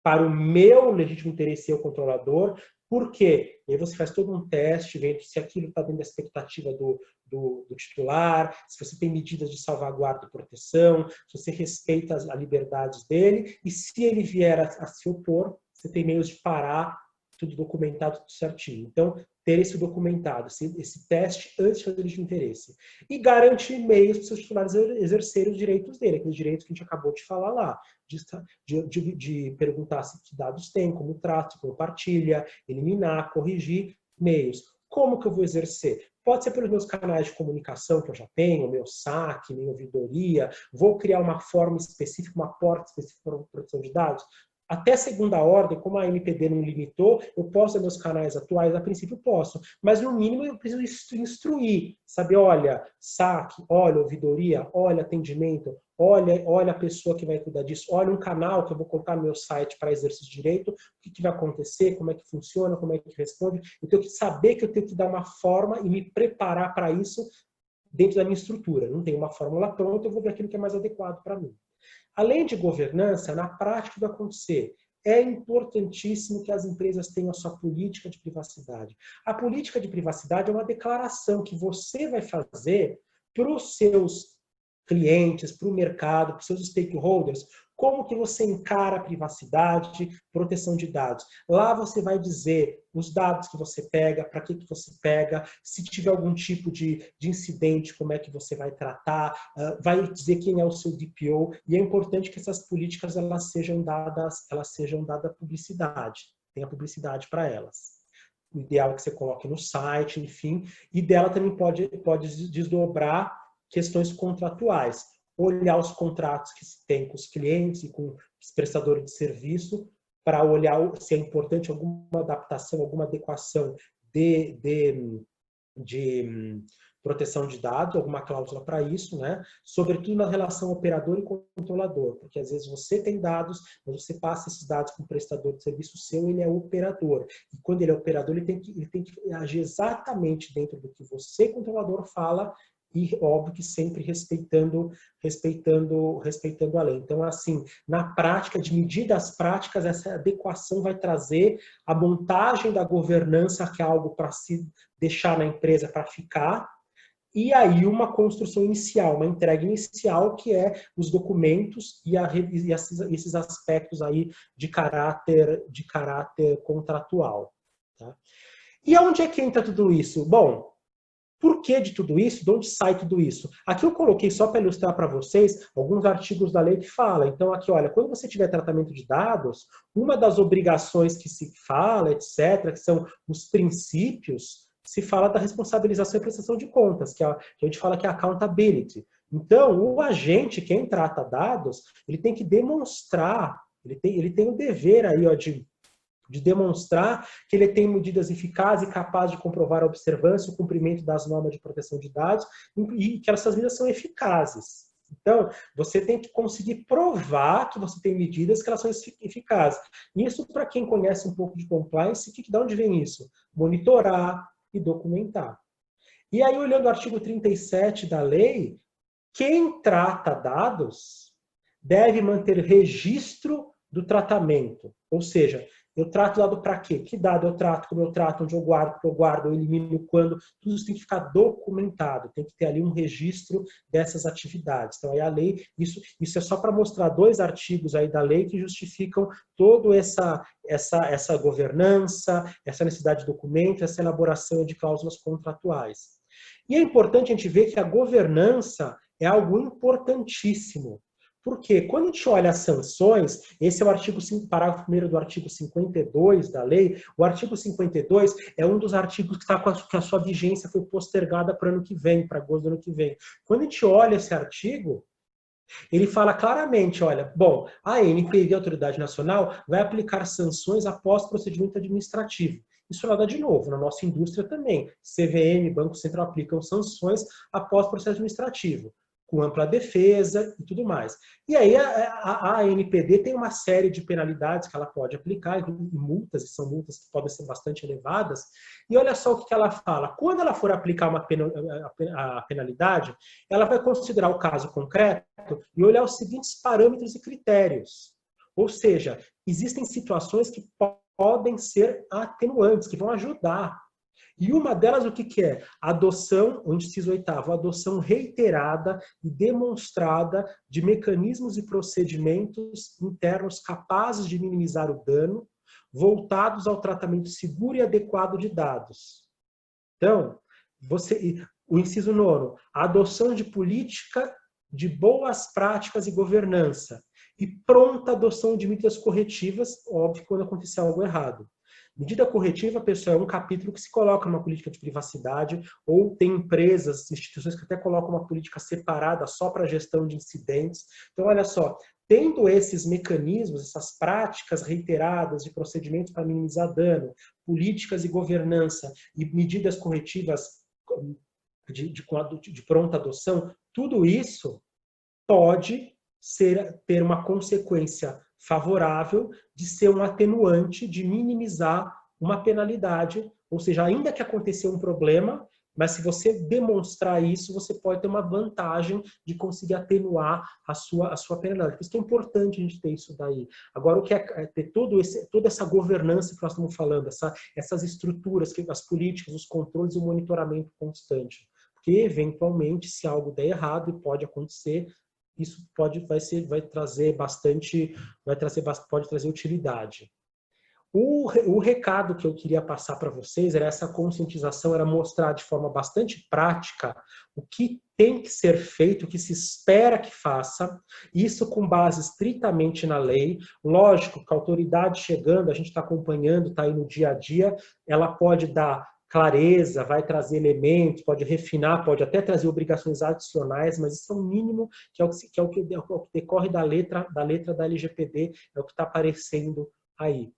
para o meu legítimo interesse, eu controlador. Por quê? E aí você faz todo um teste, vendo se aquilo está dentro da expectativa do titular, se você tem medidas de salvaguarda e proteção, se você respeita as liberdades dele, e se ele vier a se opor, você tem meios de parar, tudo documentado, tudo certinho. Então, ter esse documentado, esse teste antes de fazer de interesse. E garantir meios para os seus titulares exercerem os direitos dele, aqueles direitos que a gente acabou de falar lá, de perguntar se que dados tem, como trata, como compartilha, eliminar, corrigir, meios. Como que eu vou exercer? Pode ser pelos meus canais de comunicação que eu já tenho, meu saque, minha ouvidoria, vou criar uma forma específica, uma porta específica para proteção de dados. Até segunda ordem, como a MPD não limitou, eu posso ter meus canais atuais, a princípio posso, mas no mínimo eu preciso instruir, saber, olha, saque, olha, ouvidoria, olha, atendimento, olha a pessoa que vai cuidar disso, olha um canal que eu vou colocar no meu site para exercer esse direito, o que vai acontecer, como é que funciona, como é que responde. Eu tenho que saber que eu tenho que dar uma forma e me preparar para isso dentro da minha estrutura. Não tem uma fórmula pronta, eu vou ver aquilo que é mais adequado para mim. Além de governança, na prática vai acontecer. É importantíssimo que as empresas tenham a sua política de privacidade. A política de privacidade é uma declaração que você vai fazer para os seus clientes, para o mercado, para os seus stakeholders, como que você encara a privacidade, proteção de dados. Lá você vai dizer os dados que você pega, para que você pega, se tiver algum tipo de incidente, como é que você vai tratar, vai dizer quem é o seu DPO, e é importante que essas políticas elas sejam dadas publicidade, tenha publicidade para elas. O ideal é que você coloque no site, enfim, e dela também pode desdobrar questões contratuais. Olhar os contratos que se tem com os clientes e com os prestadores de serviço para olhar se é importante alguma adaptação, alguma adequação de proteção de dados, alguma cláusula para isso, né? Sobretudo na relação operador e controlador, porque às vezes você tem dados, mas você passa esses dados para um prestador de serviço seu, ele é operador. E quando ele é operador, ele tem que agir exatamente dentro do que você, controlador, fala, e óbvio que sempre respeitando a lei. Então, assim, na prática, de medidas práticas, essa adequação vai trazer a montagem da governança, que é algo para se deixar na empresa para ficar, e aí uma construção inicial, uma entrega inicial, que é os documentos e esses aspectos aí de caráter contratual. Tá? E aonde é que entra tudo isso? Bom, por que de tudo isso? De onde sai tudo isso? Aqui eu coloquei só para ilustrar para vocês alguns artigos da lei que fala. Então aqui, olha, quando você tiver tratamento de dados, uma das obrigações que se fala, etc., que são os princípios, se fala da responsabilização e prestação de contas, que a gente fala que é accountability. Então, o agente, quem trata dados, ele tem que demonstrar, ele tem o dever aí, ó, de demonstrar que ele tem medidas eficazes e capazes de comprovar a observância e o cumprimento das normas de proteção de dados e que essas medidas são eficazes. Então, você tem que conseguir provar que você tem medidas que elas são eficazes. Isso, para quem conhece um pouco de compliance, de onde vem isso? Monitorar e documentar. E aí, olhando o artigo 37 da lei, quem trata dados deve manter registro do tratamento. Ou seja, eu trato dado para quê? Que dado eu trato, como eu trato, onde eu guardo, eu elimino quando. Tudo isso tem que ficar documentado, tem que ter ali um registro dessas atividades. Então, aí a lei, isso é só para mostrar 2 artigos aí da lei que justificam toda essa governança, essa necessidade de documento, essa elaboração de cláusulas contratuais. E é importante a gente ver que a governança é algo importantíssimo. Porque quando a gente olha as sanções, esse é o artigo 5, parágrafo 1º do artigo 52 da lei, o artigo 52 é um dos artigos que a sua vigência foi postergada para o ano que vem, para agosto do ano que vem. Quando a gente olha esse artigo, ele fala claramente, olha, bom, a ANPD, a Autoridade Nacional, vai aplicar sanções após procedimento administrativo. Isso nada de novo, na nossa indústria também. CVM, Banco Central aplicam sanções após processo administrativo, com ampla defesa e tudo mais. E aí a ANPD tem uma série de penalidades que ela pode aplicar, multas, e são multas que podem ser bastante elevadas. E olha só o que ela fala. Quando ela for aplicar a penalidade, ela vai considerar o caso concreto e olhar os seguintes parâmetros e critérios. Ou seja, existem situações que podem ser atenuantes, que vão ajudar. E uma delas, o que é? Adoção, o inciso 8º, adoção reiterada e demonstrada de mecanismos e procedimentos internos capazes de minimizar o dano, voltados ao tratamento seguro e adequado de dados. Então, o inciso 9º, a adoção de política de boas práticas e governança e pronta adoção de medidas corretivas, óbvio, quando acontecer algo errado. Medida corretiva, pessoal, é um capítulo que se coloca numa política de privacidade, ou tem empresas, instituições que até colocam uma política separada só para a gestão de incidentes. Então, olha só, tendo esses mecanismos, essas práticas reiteradas de procedimentos para minimizar dano, políticas e governança e medidas corretivas de pronta adoção, tudo isso pode ter uma consequência favorável de ser um atenuante, de minimizar uma penalidade, ou seja, ainda que aconteça um problema, mas se você demonstrar isso, você pode ter uma vantagem de conseguir atenuar a sua penalidade. Por isso que é importante a gente ter isso daí. Agora, o que é ter toda essa governança que nós estamos falando, essas estruturas, as políticas, os controles e o monitoramento constante. Porque, eventualmente, se algo der errado, e pode acontecer, isso pode trazer utilidade. O recado que eu queria passar para vocês era essa conscientização, era mostrar de forma bastante prática o que tem que ser feito, o que se espera que faça, isso com base estritamente na lei. Lógico que a autoridade chegando, a gente está acompanhando, está aí no dia a dia, ela pode dar clareza, vai trazer elementos, pode refinar, pode até trazer obrigações adicionais, mas isso é o mínimo, que é o que decorre da letra da LGPD, é o que está aparecendo aí.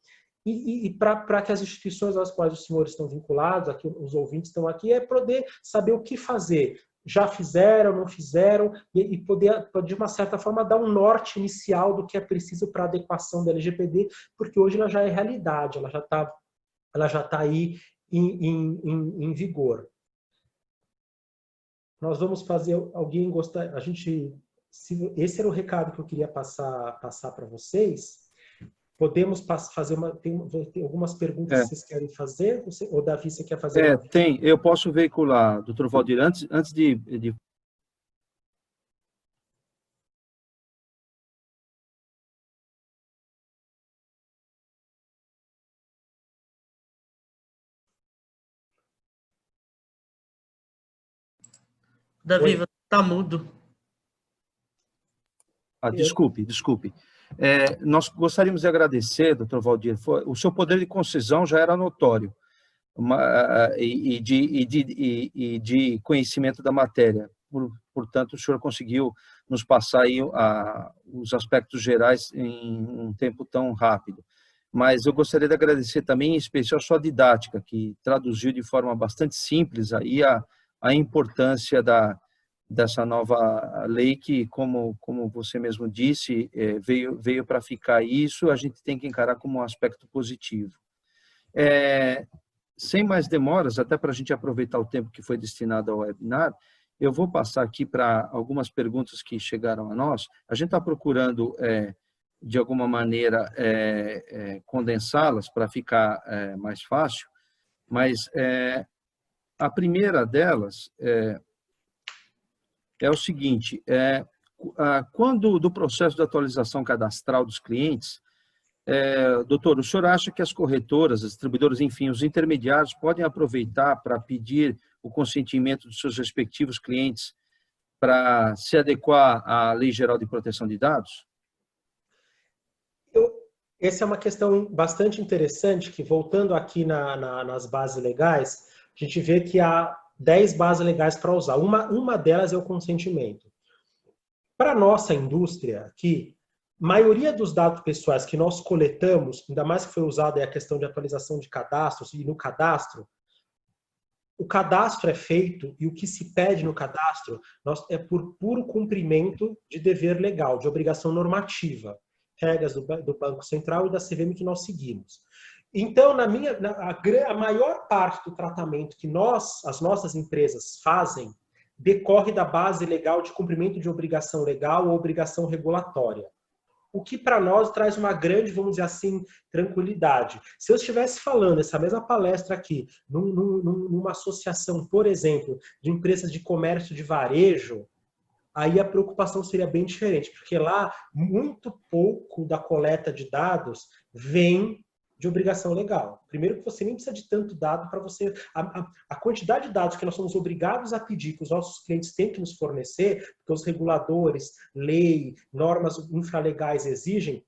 E para que as instituições às quais os senhores estão vinculados, aqui, os ouvintes estão aqui, é poder saber o que fazer. Já fizeram, não fizeram, e poder, de uma certa forma, dar um norte inicial do que é preciso para a adequação da LGPD, porque hoje ela já é realidade, ela já tá aí em vigor. Nós vamos fazer, alguém gostar, esse era o recado que eu queria passar para vocês. Podemos fazer tem algumas perguntas que vocês querem fazer? Ou Davi, você quer fazer uma? Tem, eu posso veicular, doutor Valdir, antes de... Davi, você está mudo. Desculpe. Nós gostaríamos de agradecer, doutor Valdir, o seu poder de concisão já era notório, e de conhecimento da matéria. Portanto, o senhor conseguiu nos passar aí os aspectos gerais em um tempo tão rápido. Mas eu gostaria de agradecer também, em especial, a sua didática, que traduziu de forma bastante simples aí a importância dessa nova lei que, como você mesmo disse, veio para ficar. Isso a gente tem que encarar como um aspecto positivo. Sem mais demoras, até para a gente aproveitar o tempo que foi destinado ao webinar, eu vou passar aqui para algumas perguntas que chegaram a nós. A gente está procurando, de alguma maneira, condensá-las para ficar mais fácil, mas a primeira delas é o seguinte: quando do processo de atualização cadastral dos clientes, doutor, o senhor acha que as corretoras, as distribuidoras, enfim, os intermediários podem aproveitar para pedir o consentimento dos seus respectivos clientes para se adequar à Lei Geral de Proteção de Dados? Essa é uma questão bastante interessante, que voltando aqui nas bases legais, a gente vê que há 10 bases legais para usar. Uma delas é o consentimento. Para a nossa indústria aqui, a maioria dos dados pessoais que nós coletamos, ainda mais que foi usada a questão de atualização de cadastros, e no cadastro, o cadastro é feito e o que se pede no cadastro é por puro cumprimento de dever legal, de obrigação normativa, regras do Banco Central e da CVM que nós seguimos. Então, a maior parte do tratamento que as nossas empresas fazem decorre da base legal de cumprimento de obrigação legal ou obrigação regulatória. O que para nós traz uma grande, vamos dizer assim, tranquilidade. Se eu estivesse falando essa mesma palestra aqui, numa associação, por exemplo, de empresas de comércio de varejo, aí a preocupação seria bem diferente, porque lá muito pouco da coleta de dados vem de obrigação legal. Primeiro que você nem precisa de tanto dado para você... A quantidade de dados que nós somos obrigados a pedir que os nossos clientes têm que nos fornecer, porque os reguladores, lei, normas infralegais exigem,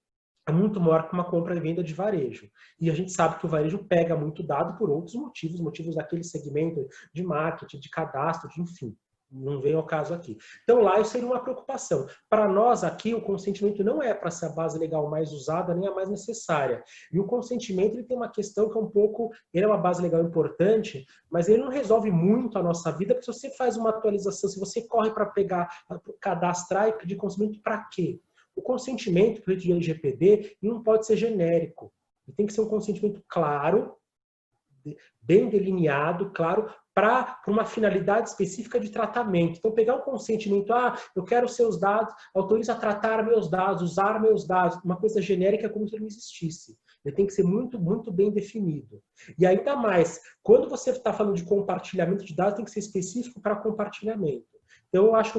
é muito maior que uma compra e venda de varejo. E a gente sabe que o varejo pega muito dado por outros motivos daquele segmento de marketing, de cadastro, de enfim. Não vem ao caso aqui. Então, lá isso seria uma preocupação. Para nós aqui, o consentimento não é para ser a base legal mais usada, nem a mais necessária. E o consentimento ele tem uma questão que é um pouco... Ele é uma base legal importante, mas ele não resolve muito a nossa vida, porque se você faz uma atualização, se você corre para pegar, cadastrar e pedir consentimento, para quê? O consentimento, por exemplo, de LGPD, não pode ser genérico. Ele tem que ser um consentimento claro, bem delineado, claro, para uma finalidade específica de tratamento. Então, pegar um consentimento, eu quero seus dados, autoriza a tratar meus dados, usar meus dados, uma coisa genérica como se ele não existisse. Ele tem que ser muito, muito bem definido. E ainda mais, quando você está falando de compartilhamento de dados, tem que ser específico para compartilhamento. Então, eu acho que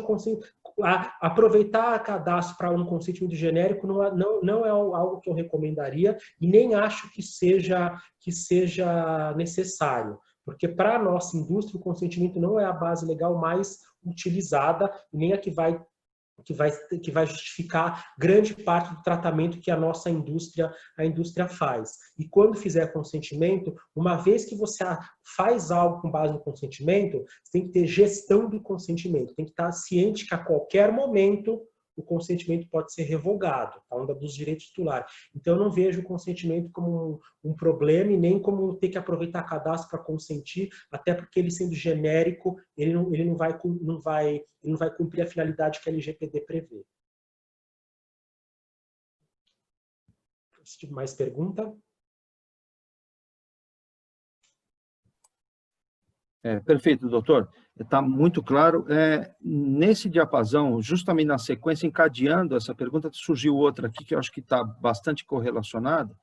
aproveitar cadastro para um consentimento genérico não é algo que eu recomendaria e nem acho que seja necessário. Porque para a nossa indústria, o consentimento não é a base legal mais utilizada, nem a que vai justificar grande parte do tratamento que a nossa indústria faz. E quando fizer consentimento, uma vez que você faz algo com base no consentimento, você tem que ter gestão do consentimento, tem que estar ciente que a qualquer momento o consentimento pode ser revogado, tá? Um dos direitos titulares. Então, eu não vejo o consentimento como um problema e nem como ter que aproveitar cadastro para consentir, até porque ele sendo genérico, ele não vai cumprir a finalidade que a LGPD prevê. Mais pergunta? Perfeito, doutor. Está muito claro. Nesse diapasão, justamente na sequência, encadeando essa pergunta, surgiu outra aqui que eu acho que está bastante correlacionada.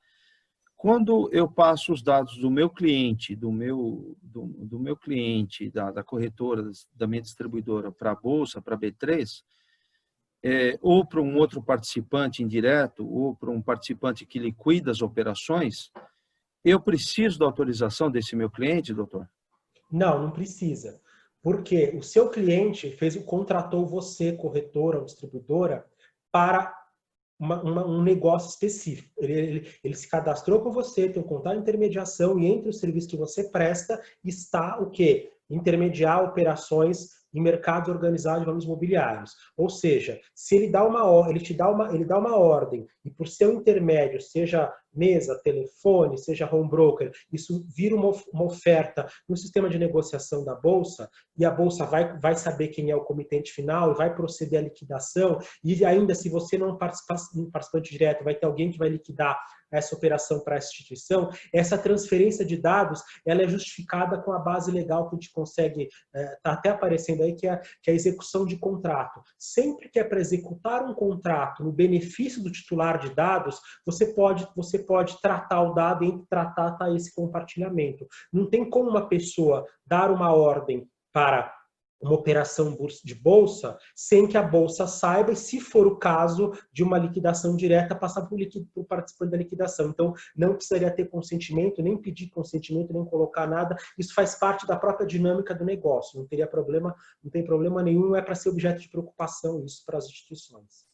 Quando eu passo os dados do meu cliente, do meu cliente, da corretora, da minha distribuidora para a Bolsa, para a B3, ou para um outro participante indireto, ou para um participante que liquida as operações, eu preciso da autorização desse meu cliente, doutor? Não, não precisa. Porque o seu cliente contratou você, corretora ou distribuidora, para um negócio específico. Ele se cadastrou com você, tem um contrato de intermediação e entre os serviços que você presta está o quê? Intermediar operações em mercados organizados de valores imobiliários. Ou seja, se ele te dá uma ordem e por seu intermédio, seja mesa, telefone, seja home broker, isso vira uma oferta no sistema de negociação da Bolsa e a Bolsa vai saber quem é o comitente final e vai proceder à liquidação e ainda se você não participante direto, vai ter alguém que vai liquidar essa operação para essa instituição, essa transferência de dados ela é justificada com a base legal que a gente consegue, está até aparecendo aí, que é a execução de contrato. Sempre que é para executar um contrato no benefício do titular de dados, você pode tratar o dado e entre tratar está esse compartilhamento. Não tem como uma pessoa dar uma ordem para uma operação de bolsa sem que a bolsa saiba e, se for o caso de uma liquidação direta, passar para o participante da liquidação. Então, não precisaria ter consentimento, nem pedir consentimento, nem colocar nada. Isso faz parte da própria dinâmica do negócio. Não tem problema nenhum, não é para ser objeto de preocupação isso para as instituições.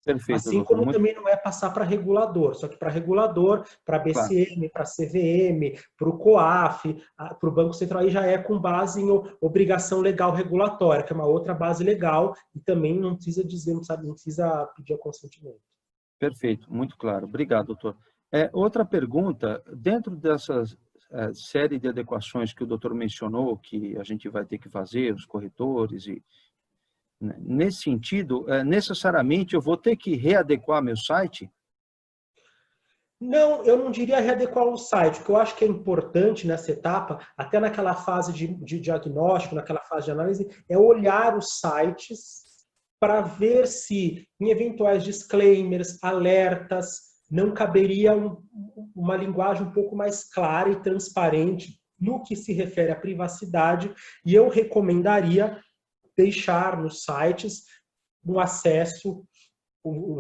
Perfeito, assim doutor. como também não é passar para regulador, só que para regulador, para BCM, para CVM, para o COAF, para o Banco Central, aí já é com base em obrigação legal regulatória, que é uma outra base legal e também não precisa dizer, não precisa pedir o consentimento. Perfeito, muito claro. Obrigado, doutor. Outra pergunta, dentro dessa série de adequações que o doutor mencionou, que a gente vai ter que fazer, os corretores e nesse sentido, necessariamente eu vou ter que readequar meu site? Não, eu não diria readequar o site. O que eu acho que é importante nessa etapa, até naquela fase de diagnóstico, naquela fase de análise, é olhar os sites para ver se, em eventuais disclaimers, alertas, não caberia uma linguagem um pouco mais clara e transparente no que se refere à privacidade, e eu recomendaria deixar nos sites um acesso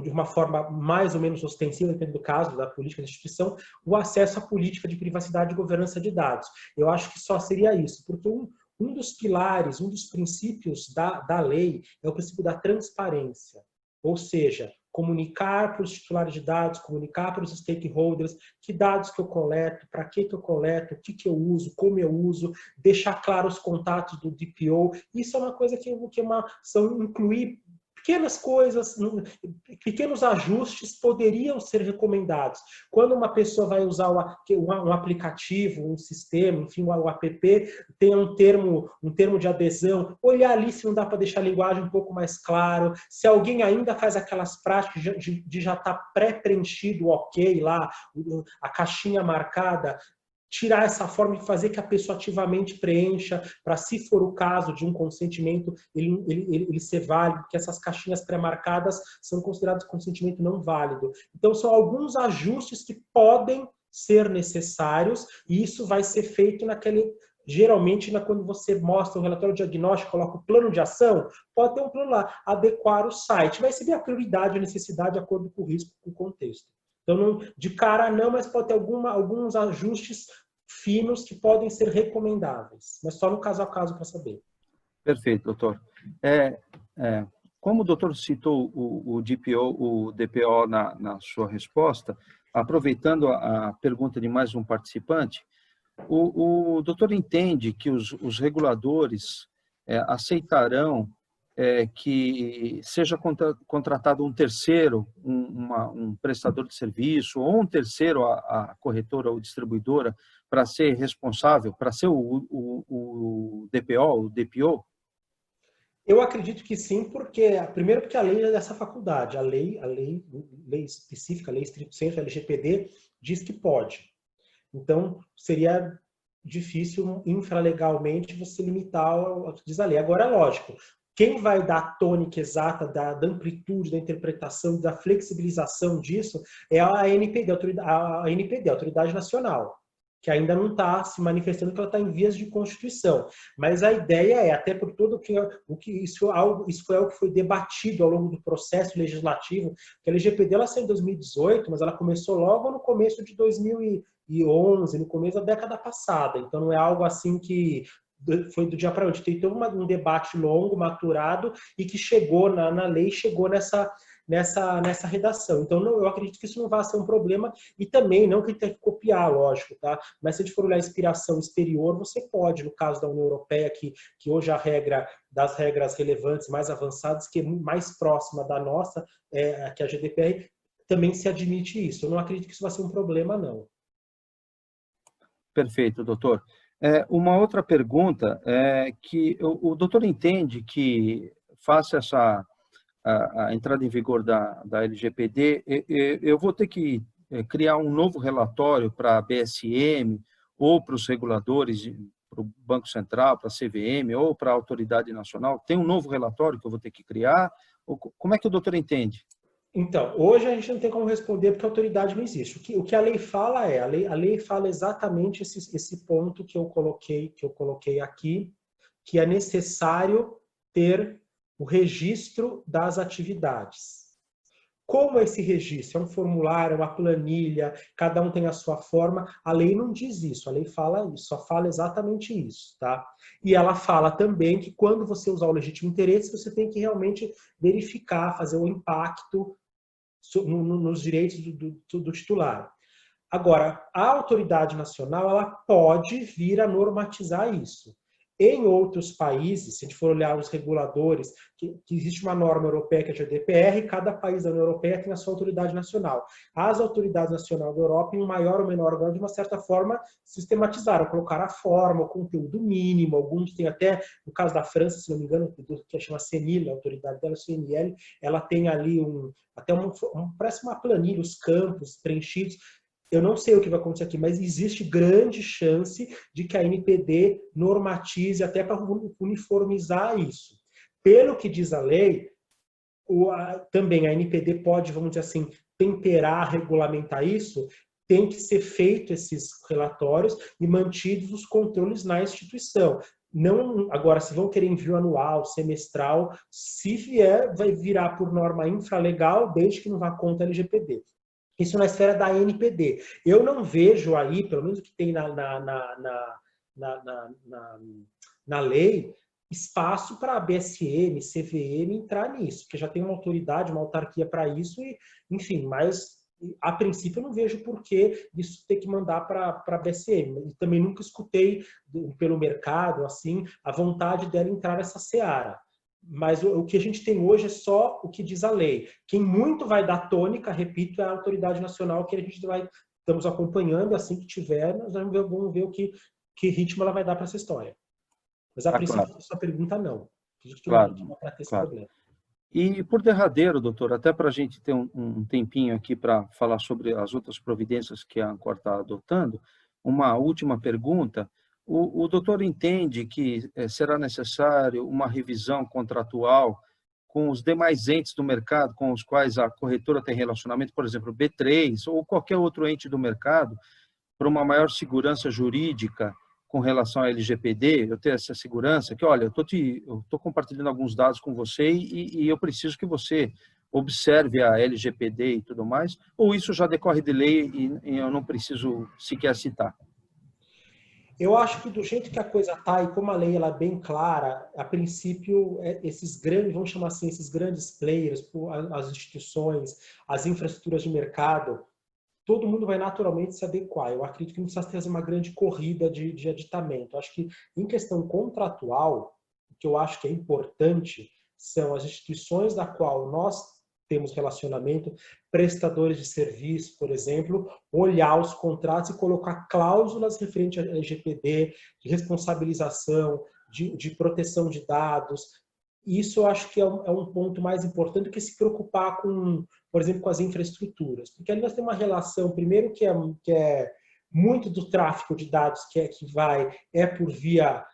de uma forma mais ou menos ostensiva, dependendo do caso, da política da instituição, o acesso à política de privacidade e governança de dados. Eu acho que só seria isso, porque um dos pilares, um dos princípios da lei é o princípio da transparência, ou seja, comunicar para os titulares de dados, comunicar para os stakeholders que dados que eu coleto, para que eu coleto, o que eu uso, como eu uso, deixar claro os contatos do DPO. Isso é uma coisa são incluir pequenas coisas, pequenos ajustes poderiam ser recomendados. Quando uma pessoa vai usar um aplicativo, um sistema, enfim, um app, tem um termo de adesão, olhar ali se não dá para deixar a linguagem um pouco mais claro, se alguém ainda faz aquelas práticas de já estar pré-preenchido, ok, lá, a caixinha marcada, tirar essa forma de fazer que a pessoa ativamente preencha, para, se for o caso de um consentimento, ele ser válido, porque essas caixinhas pré-marcadas são consideradas consentimento não válido. Então, são alguns ajustes que podem ser necessários, e isso vai ser feito geralmente, quando você mostra o relatório diagnóstico, coloca o plano de ação, pode ter um plano lá, adequar o site. Vai receber a prioridade, a necessidade, de acordo com o risco, com o contexto. Então, de cara não, mas pode ter alguns ajustes finos que podem ser recomendáveis, mas só no caso a caso para saber. Perfeito, doutor. Como o doutor citou o DPO na sua resposta, aproveitando a pergunta de mais um participante, o doutor entende que os reguladores aceitarão que seja contratado um terceiro, um prestador de serviço, ou um terceiro, a corretora ou distribuidora, para ser responsável, para ser o DPO, o DPO? Eu acredito que sim, primeiro porque a lei é dessa faculdade, a lei específica, a lei estrito sensu, a LGPD, diz que pode. Então, seria difícil, infralegalmente, você limitar o que diz a lei. Agora, é lógico, quem vai dar a tônica exata da amplitude, da interpretação, da flexibilização disso é a ANPD, a Autoridade Nacional, que ainda não está se manifestando, que ela está em vias de constituição. Mas a ideia é, até por tudo isso foi algo que foi debatido ao longo do processo legislativo, que a LGPD ela saiu em 2018, mas ela começou logo no começo de 2011, no começo da década passada. Então não é algo assim que foi do dia para hoje. Tem todo um debate longo, maturado, e que chegou na lei, chegou nessa redação. Então, eu acredito que isso não vai ser um problema, e também não que tem que copiar, lógico, tá? Mas se a gente for olhar a inspiração exterior, você pode, no caso da União Europeia, que hoje a regra das regras relevantes, mais avançadas, que é mais próxima da nossa, que é a GDPR, também se admite isso. Eu não acredito que isso vai ser um problema, não. Perfeito, doutor. Uma outra pergunta é que o doutor entende que, face a entrada em vigor da LGPD, eu vou ter que criar um novo relatório para a BSM ou para os reguladores, para o Banco Central, para a CVM ou para a Autoridade Nacional? Tem um novo relatório que eu vou ter que criar? Como é que o doutor entende? Então, hoje a gente não tem como responder porque a autoridade não existe. O que a lei fala a lei fala exatamente esse ponto que eu coloquei aqui, que é necessário ter o registro das atividades. Como esse registro é um formulário, uma planilha, cada um tem a sua forma, a lei não diz isso, a lei fala isso, só fala exatamente isso, tá? E ela fala também que quando você usar o legítimo interesse, você tem que realmente verificar, fazer o impacto nos direitos do titular. Agora, a autoridade nacional ela pode vir a normatizar isso. Em outros países, se a gente for olhar os reguladores, que existe uma norma europeia que é a GDPR, e cada país da União Europeia tem a sua autoridade nacional. As autoridades nacionais da Europa, em maior ou menor grau, de uma certa forma, sistematizaram, colocaram a forma, o conteúdo mínimo, alguns têm até, no caso da França, se não me engano, que chama CNIL, a autoridade dela, CNL, ela tem ali parece uma planilha, os campos preenchidos. Eu não sei o que vai acontecer aqui, mas existe grande chance de que a NPD normatize até para uniformizar isso. Pelo que diz a lei, também a NPD pode, vamos dizer assim, temperar, regulamentar isso, tem que ser feito esses relatórios e mantidos os controles na instituição. Não, agora, se vão querer envio anual, semestral, se vier, vai virar por norma infralegal, desde que não vá contra a LGPD. Isso na esfera da NPD. Eu não vejo aí, pelo menos o que tem na lei, espaço para a BSM, CVM entrar nisso, porque já tem uma autoridade, uma autarquia para isso, e, enfim, mas a princípio eu não vejo por que isso ter que mandar para a BSM. E também nunca escutei pelo mercado, assim, a vontade dela entrar nessa seara. Mas o que a gente tem hoje é só o que diz a lei. Quem muito vai dar tônica, repito, é a autoridade nacional, que a gente estamos acompanhando, assim que tiver, nós vamos ver que ritmo ela vai dar para essa história. Mas a princípio, claro. Sua pergunta não. Acredito que claro, não para ter esse claro. problema. E por derradeiro, doutor, até para a gente ter um tempinho aqui para falar sobre as outras providências que a Ancor está adotando, uma última pergunta. O doutor entende que será necessário uma revisão contratual com os demais entes do mercado com os quais a corretora tem relacionamento, por exemplo, B3 ou qualquer outro ente do mercado, para uma maior segurança jurídica com relação à LGPD, eu ter essa segurança, que, olha, eu estou compartilhando alguns dados com você e eu preciso que você observe a LGPD e tudo mais, ou isso já decorre de lei e eu não preciso sequer citar? Eu acho que do jeito que a coisa está, e como a lei ela é bem clara, a princípio, esses grandes, vamos chamar assim, esses grandes players, as instituições, as infraestruturas de mercado, todo mundo vai naturalmente se adequar. Eu acredito que não precisa fazer uma grande corrida de aditamento. Eu acho que, em questão contratual, o que eu acho que é importante são as instituições da qual nós temos relacionamento, prestadores de serviço, por exemplo, olhar os contratos e colocar cláusulas referentes à LGPD, de responsabilização, de proteção de dados. Isso eu acho que é um ponto mais importante do que se preocupar com, por exemplo, com as infraestruturas. Porque ali nós temos uma relação, primeiro, que é muito do tráfego de dados que é por via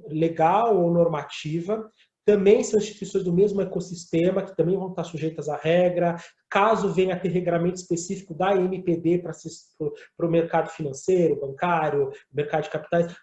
legal ou normativa. Também são instituições do mesmo ecossistema, que também vão estar sujeitas à regra. Caso venha a ter regramento específico da MPD para o mercado financeiro, bancário, mercado de capitais,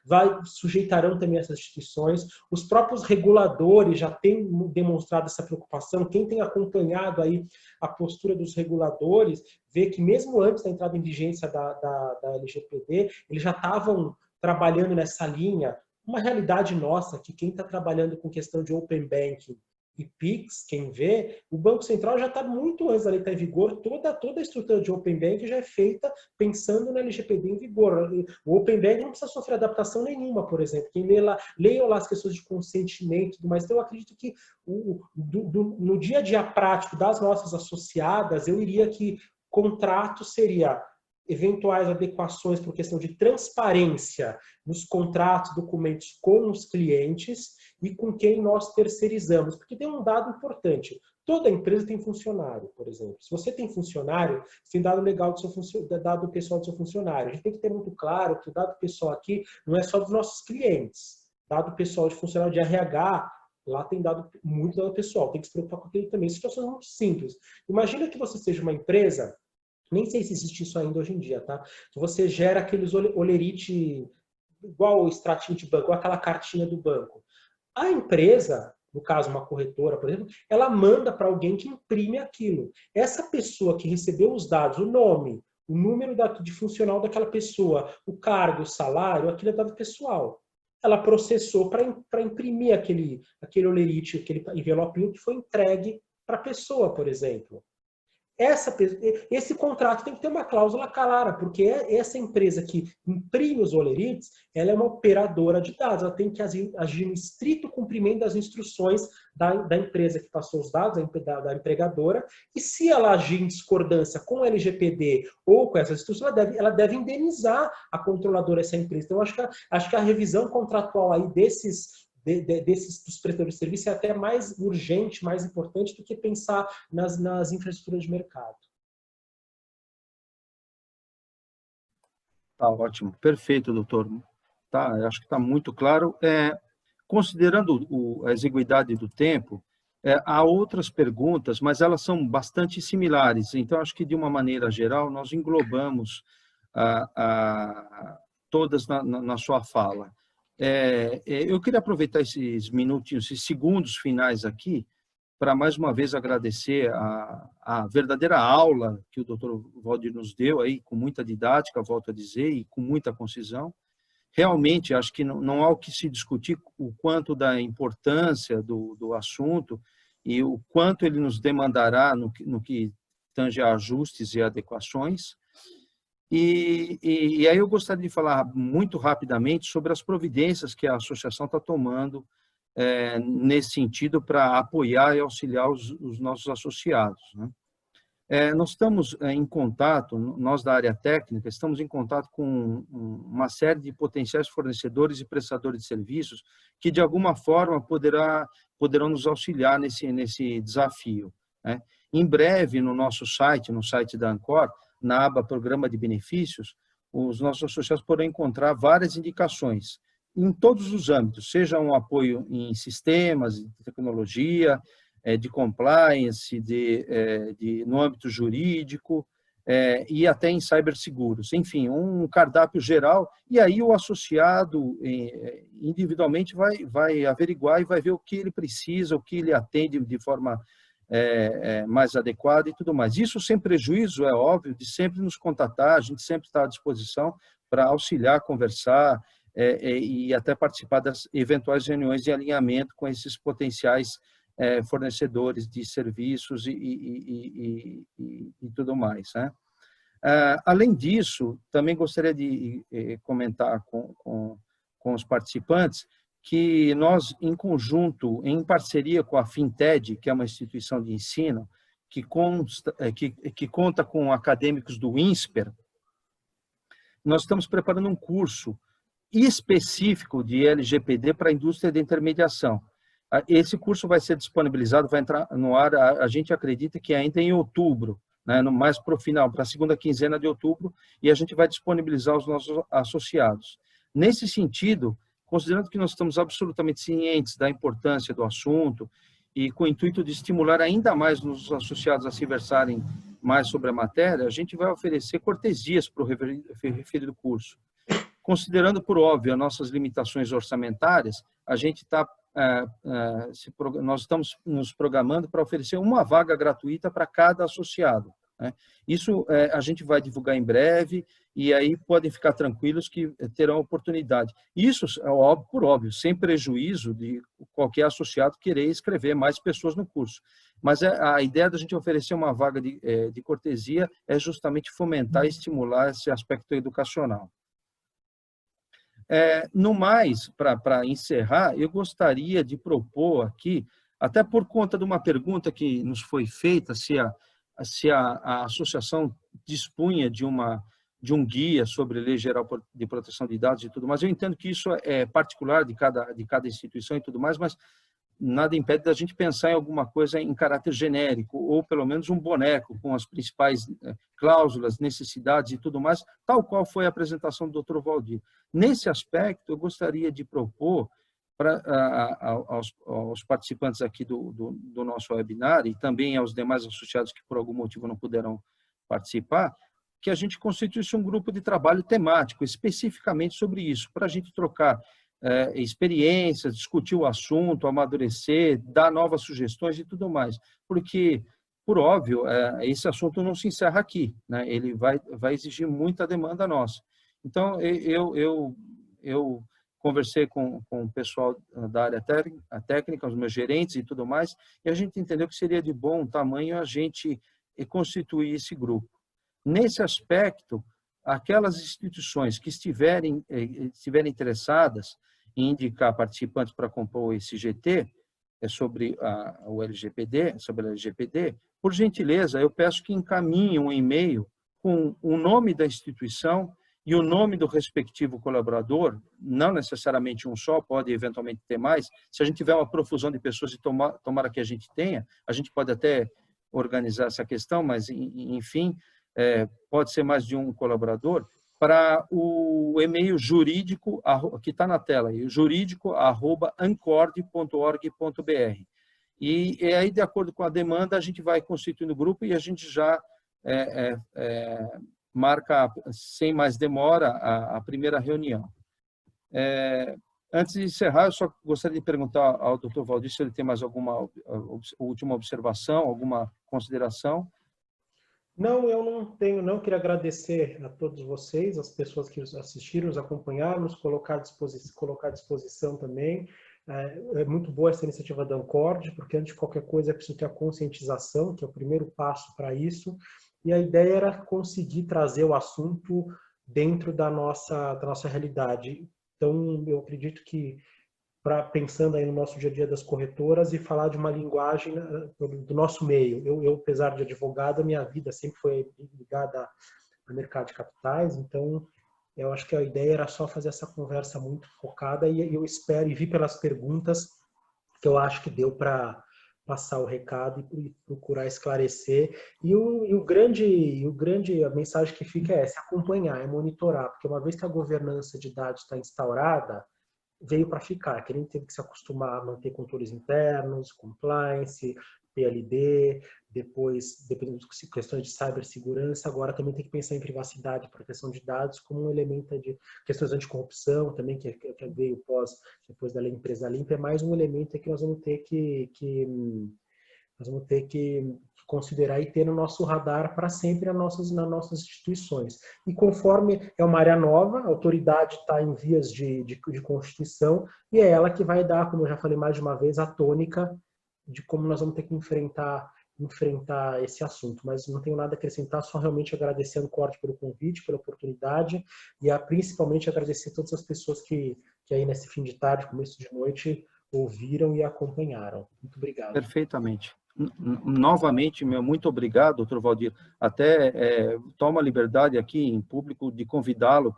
sujeitarão também essas instituições. Os próprios reguladores já têm demonstrado essa preocupação. Quem tem acompanhado aí a postura dos reguladores, vê que mesmo antes da entrada em vigência da LGPD, eles já estavam trabalhando nessa linha. Uma realidade nossa, que quem está trabalhando com questão de Open Banking e PIX, quem vê, o Banco Central já está muito antes da lei estar em vigor, toda a estrutura de Open Banking já é feita pensando na LGPD em vigor. O Open Banking não precisa sofrer adaptação nenhuma, por exemplo. Quem leiam lá as questões de consentimento e tudo mais. Então, eu acredito que no dia a dia prático das nossas associadas, eu iria que contrato seria eventuais adequações por questão de transparência nos contratos, documentos com os clientes e com quem nós terceirizamos. Porque tem um dado importante. Toda empresa tem funcionário, por exemplo. Se você tem funcionário, você tem dado legal dado pessoal do seu funcionário. A gente tem que ter muito claro que o dado pessoal aqui não é só dos nossos clientes. Dado pessoal de funcionário de RH, lá tem muito dado pessoal. Tem que se preocupar com aquilo também. Situações muito simples. Imagina que você seja uma empresa. Nem sei se existe isso ainda hoje em dia, tá? Você gera aqueles olerite, igual o extratinho de banco, igual aquela cartinha do banco. A empresa, no caso uma corretora, por exemplo, ela manda para alguém que imprime aquilo. Essa pessoa que recebeu os dados, o nome, o número de funcional daquela pessoa, o cargo, o salário, aquilo é dado pessoal. Ela processou para imprimir aquele olerite, aquele envelopinho que foi entregue para a pessoa, por exemplo. Esse contrato tem que ter uma cláusula clara, porque essa empresa que imprime os olerites, ela é uma operadora de dados, ela tem que agir no estrito cumprimento das instruções da empresa que passou os dados, da empregadora, e se ela agir em discordância com o LGPD ou com essas instruções, ela deve indenizar a controladora dessa empresa. Então, acho que a revisão contratual aí dos prestadores de serviço é até mais urgente, mais importante do que pensar nas infraestruturas de mercado. Tá ótimo, perfeito, doutor. Tá, acho que está muito claro. Considerando a exiguidade do tempo, há outras perguntas, mas elas são bastante similares. Então, acho que, de uma maneira geral, nós englobamos todas na sua fala. Eu queria aproveitar esses minutinhos, esses segundos finais aqui, para mais uma vez agradecer a verdadeira aula que o Dr. Valdir nos deu, aí, com muita didática, volto a dizer, e com muita concisão. Realmente, acho que não há o que se discutir o quanto da importância do assunto e o quanto ele nos demandará no que tange a ajustes e adequações. E aí eu gostaria de falar muito rapidamente sobre as providências que a associação está tomando nesse sentido para apoiar e auxiliar os nossos associados, né? Nós estamos em contato, nós da área técnica, estamos em contato com uma série de potenciais fornecedores e prestadores de serviços que, de alguma forma, poderão nos auxiliar nesse desafio, né? Em breve, no nosso site, no site da Ancor, na aba Programa de Benefícios, os nossos associados poderão encontrar várias indicações em todos os âmbitos, seja um apoio em sistemas, de tecnologia, de compliance, no âmbito jurídico e até em ciberseguros. Enfim, um cardápio geral, e aí o associado individualmente vai averiguar e vai ver o que ele precisa, o que ele atende de forma mais adequada e tudo mais. Isso sem prejuízo, é óbvio, de sempre nos contatar, a gente sempre está à disposição para auxiliar, conversar e até participar das eventuais reuniões de alinhamento com esses potenciais fornecedores de serviços e tudo mais, né? Além disso, também gostaria de comentar com os participantes que nós, em conjunto, em parceria com a Finted, que é uma instituição de ensino, que conta com acadêmicos do INSPER, nós estamos preparando um curso específico de LGPD para a indústria de intermediação. Esse curso vai ser disponibilizado, vai entrar no ar, a gente acredita que ainda em outubro, né, mais para o final, para a segunda quinzena de outubro, e a gente vai disponibilizar os nossos associados. Nesse sentido, considerando que nós estamos absolutamente cientes da importância do assunto e com o intuito de estimular ainda mais os associados a se versarem mais sobre a matéria, a gente vai oferecer cortesias para o referido curso. Considerando, por óbvio, as nossas limitações orçamentárias, nós estamos nos programando para oferecer uma vaga gratuita para cada associado, né? Isso a gente vai divulgar em breve, e aí podem ficar tranquilos que terão oportunidade. Isso, por óbvio, sem prejuízo de qualquer associado querer escrever mais pessoas no curso. Mas a ideia da gente oferecer uma vaga de cortesia é justamente fomentar e estimular esse aspecto educacional. No mais, para encerrar, eu gostaria de propor aqui, até por conta de uma pergunta que nos foi feita, se a associação dispunha de um guia sobre lei geral de proteção de dados e tudo mais. Eu entendo que isso é particular de cada instituição e tudo mais, mas nada impede da gente pensar em alguma coisa em caráter genérico, ou pelo menos um boneco com as principais cláusulas, necessidades e tudo mais, tal qual foi a apresentação do Dr. Valdir. Nesse aspecto, eu gostaria de propor aos participantes aqui do nosso webinar e também aos demais associados que por algum motivo não puderam participar, que a gente constituísse um grupo de trabalho temático, especificamente sobre isso, para a gente trocar experiências, discutir o assunto, amadurecer, dar novas sugestões e tudo mais. Porque, por óbvio, esse assunto não se encerra aqui, né? Ele vai exigir muita demanda nossa. Então, eu conversei com o pessoal da área técnica, os meus gerentes e tudo mais, e a gente entendeu que seria de bom tamanho a gente constituir esse grupo. Nesse aspecto, aquelas instituições que estiverem interessadas em indicar participantes para compor esse GT, sobre o LGPD, por gentileza, eu peço que encaminhem um e-mail com o nome da instituição e o nome do respectivo colaborador, não necessariamente um só, pode eventualmente ter mais. Se a gente tiver uma profusão de pessoas, e tomara que a gente tenha, a gente pode até organizar essa questão, mas, enfim, pode ser mais de um colaborador, para o e-mail jurídico, que está na tela, jurídico@ancord.org.br. E aí, de acordo com a demanda, a gente vai constituindo o grupo e a gente já marca, sem mais demora, a primeira reunião. Antes de encerrar, eu só gostaria de perguntar ao Dr. Valdir se ele tem mais alguma última observação, alguma consideração. Não, eu não tenho, não. Queria agradecer a todos vocês, as pessoas que nos assistiram, nos acompanharam, nos colocar à disposição também. É muito boa essa iniciativa da Ancord, porque antes de qualquer coisa é preciso ter a conscientização, que é o primeiro passo para isso. E a ideia era conseguir trazer o assunto dentro da nossa realidade. Então, eu acredito que, pensando aí no nosso dia a dia das corretoras, e falar de uma linguagem do nosso meio. Eu, apesar de advogado, a minha vida sempre foi ligada ao mercado de capitais, então eu acho que a ideia era só fazer essa conversa muito focada, e eu espero, e vi pelas perguntas, que eu acho que deu para passar o recado e procurar esclarecer. E a mensagem que fica é se acompanhar, é monitorar, porque uma vez que a governança de dados está instaurada, veio para ficar, que a gente teve que se acostumar a manter controles internos, compliance, PLD, depois, dependendo de questões de cibersegurança, agora também tem que pensar em privacidade e proteção de dados como um elemento de questões anticorrupção também, que veio depois da lei Empresa Limpa, é mais um elemento que nós vamos ter que considerar e ter no nosso radar para sempre nas nossas instituições. E conforme é uma área nova, a autoridade está em vias de constituição, e é ela que vai dar, como eu já falei mais de uma vez, a tônica de como nós vamos ter que enfrentar esse assunto. Mas não tenho nada a acrescentar, só realmente agradecer ao Ancord pelo convite, pela oportunidade, e principalmente agradecer a todas as pessoas que que aí nesse fim de tarde, começo de noite, ouviram e acompanharam. Muito obrigado. Perfeitamente. Novamente, meu muito obrigado, doutor Valdir. Até tomo a liberdade aqui em público de convidá-lo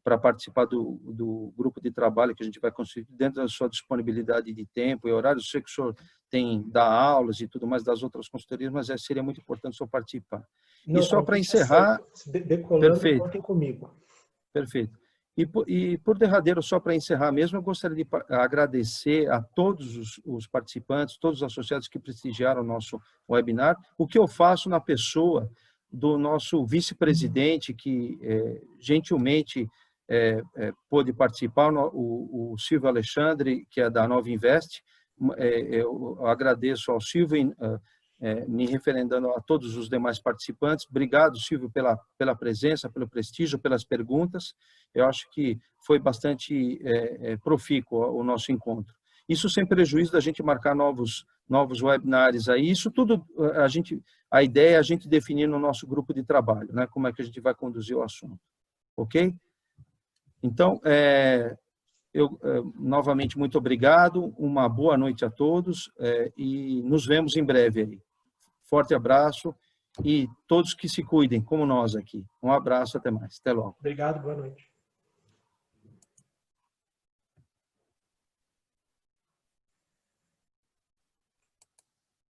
para participar do grupo de trabalho que a gente vai construir dentro da sua disponibilidade de tempo e horário. Eu sei que o senhor dá aulas e tudo mais das outras consultorias, mas seria muito importante o senhor participar. Não, e só para encerrar... Decolando, perfeito. contem comigo. Perfeito. E por derradeiro, só para encerrar mesmo, eu gostaria de agradecer a todos os participantes, todos os associados que prestigiaram o nosso webinar, o que eu faço na pessoa do nosso vice-presidente, que gentilmente pôde participar, o Silvio Alexandre, que é da Nova Invest. Eu agradeço ao Silvio, me referendando a todos os demais participantes. Obrigado, Silvio, pela presença, pelo prestígio, pelas perguntas. Eu acho que foi bastante profícuo o nosso encontro. Isso sem prejuízo da gente marcar novos webinars aí. Isso tudo, a ideia é a gente definir no nosso grupo de trabalho, né? Como é que a gente vai conduzir o assunto. Ok? Então, novamente, muito obrigado. Uma boa noite a todos e nos vemos em breve aí. Forte abraço e todos que se cuidem, como nós aqui. Um abraço, até mais. Até logo. Obrigado, boa noite.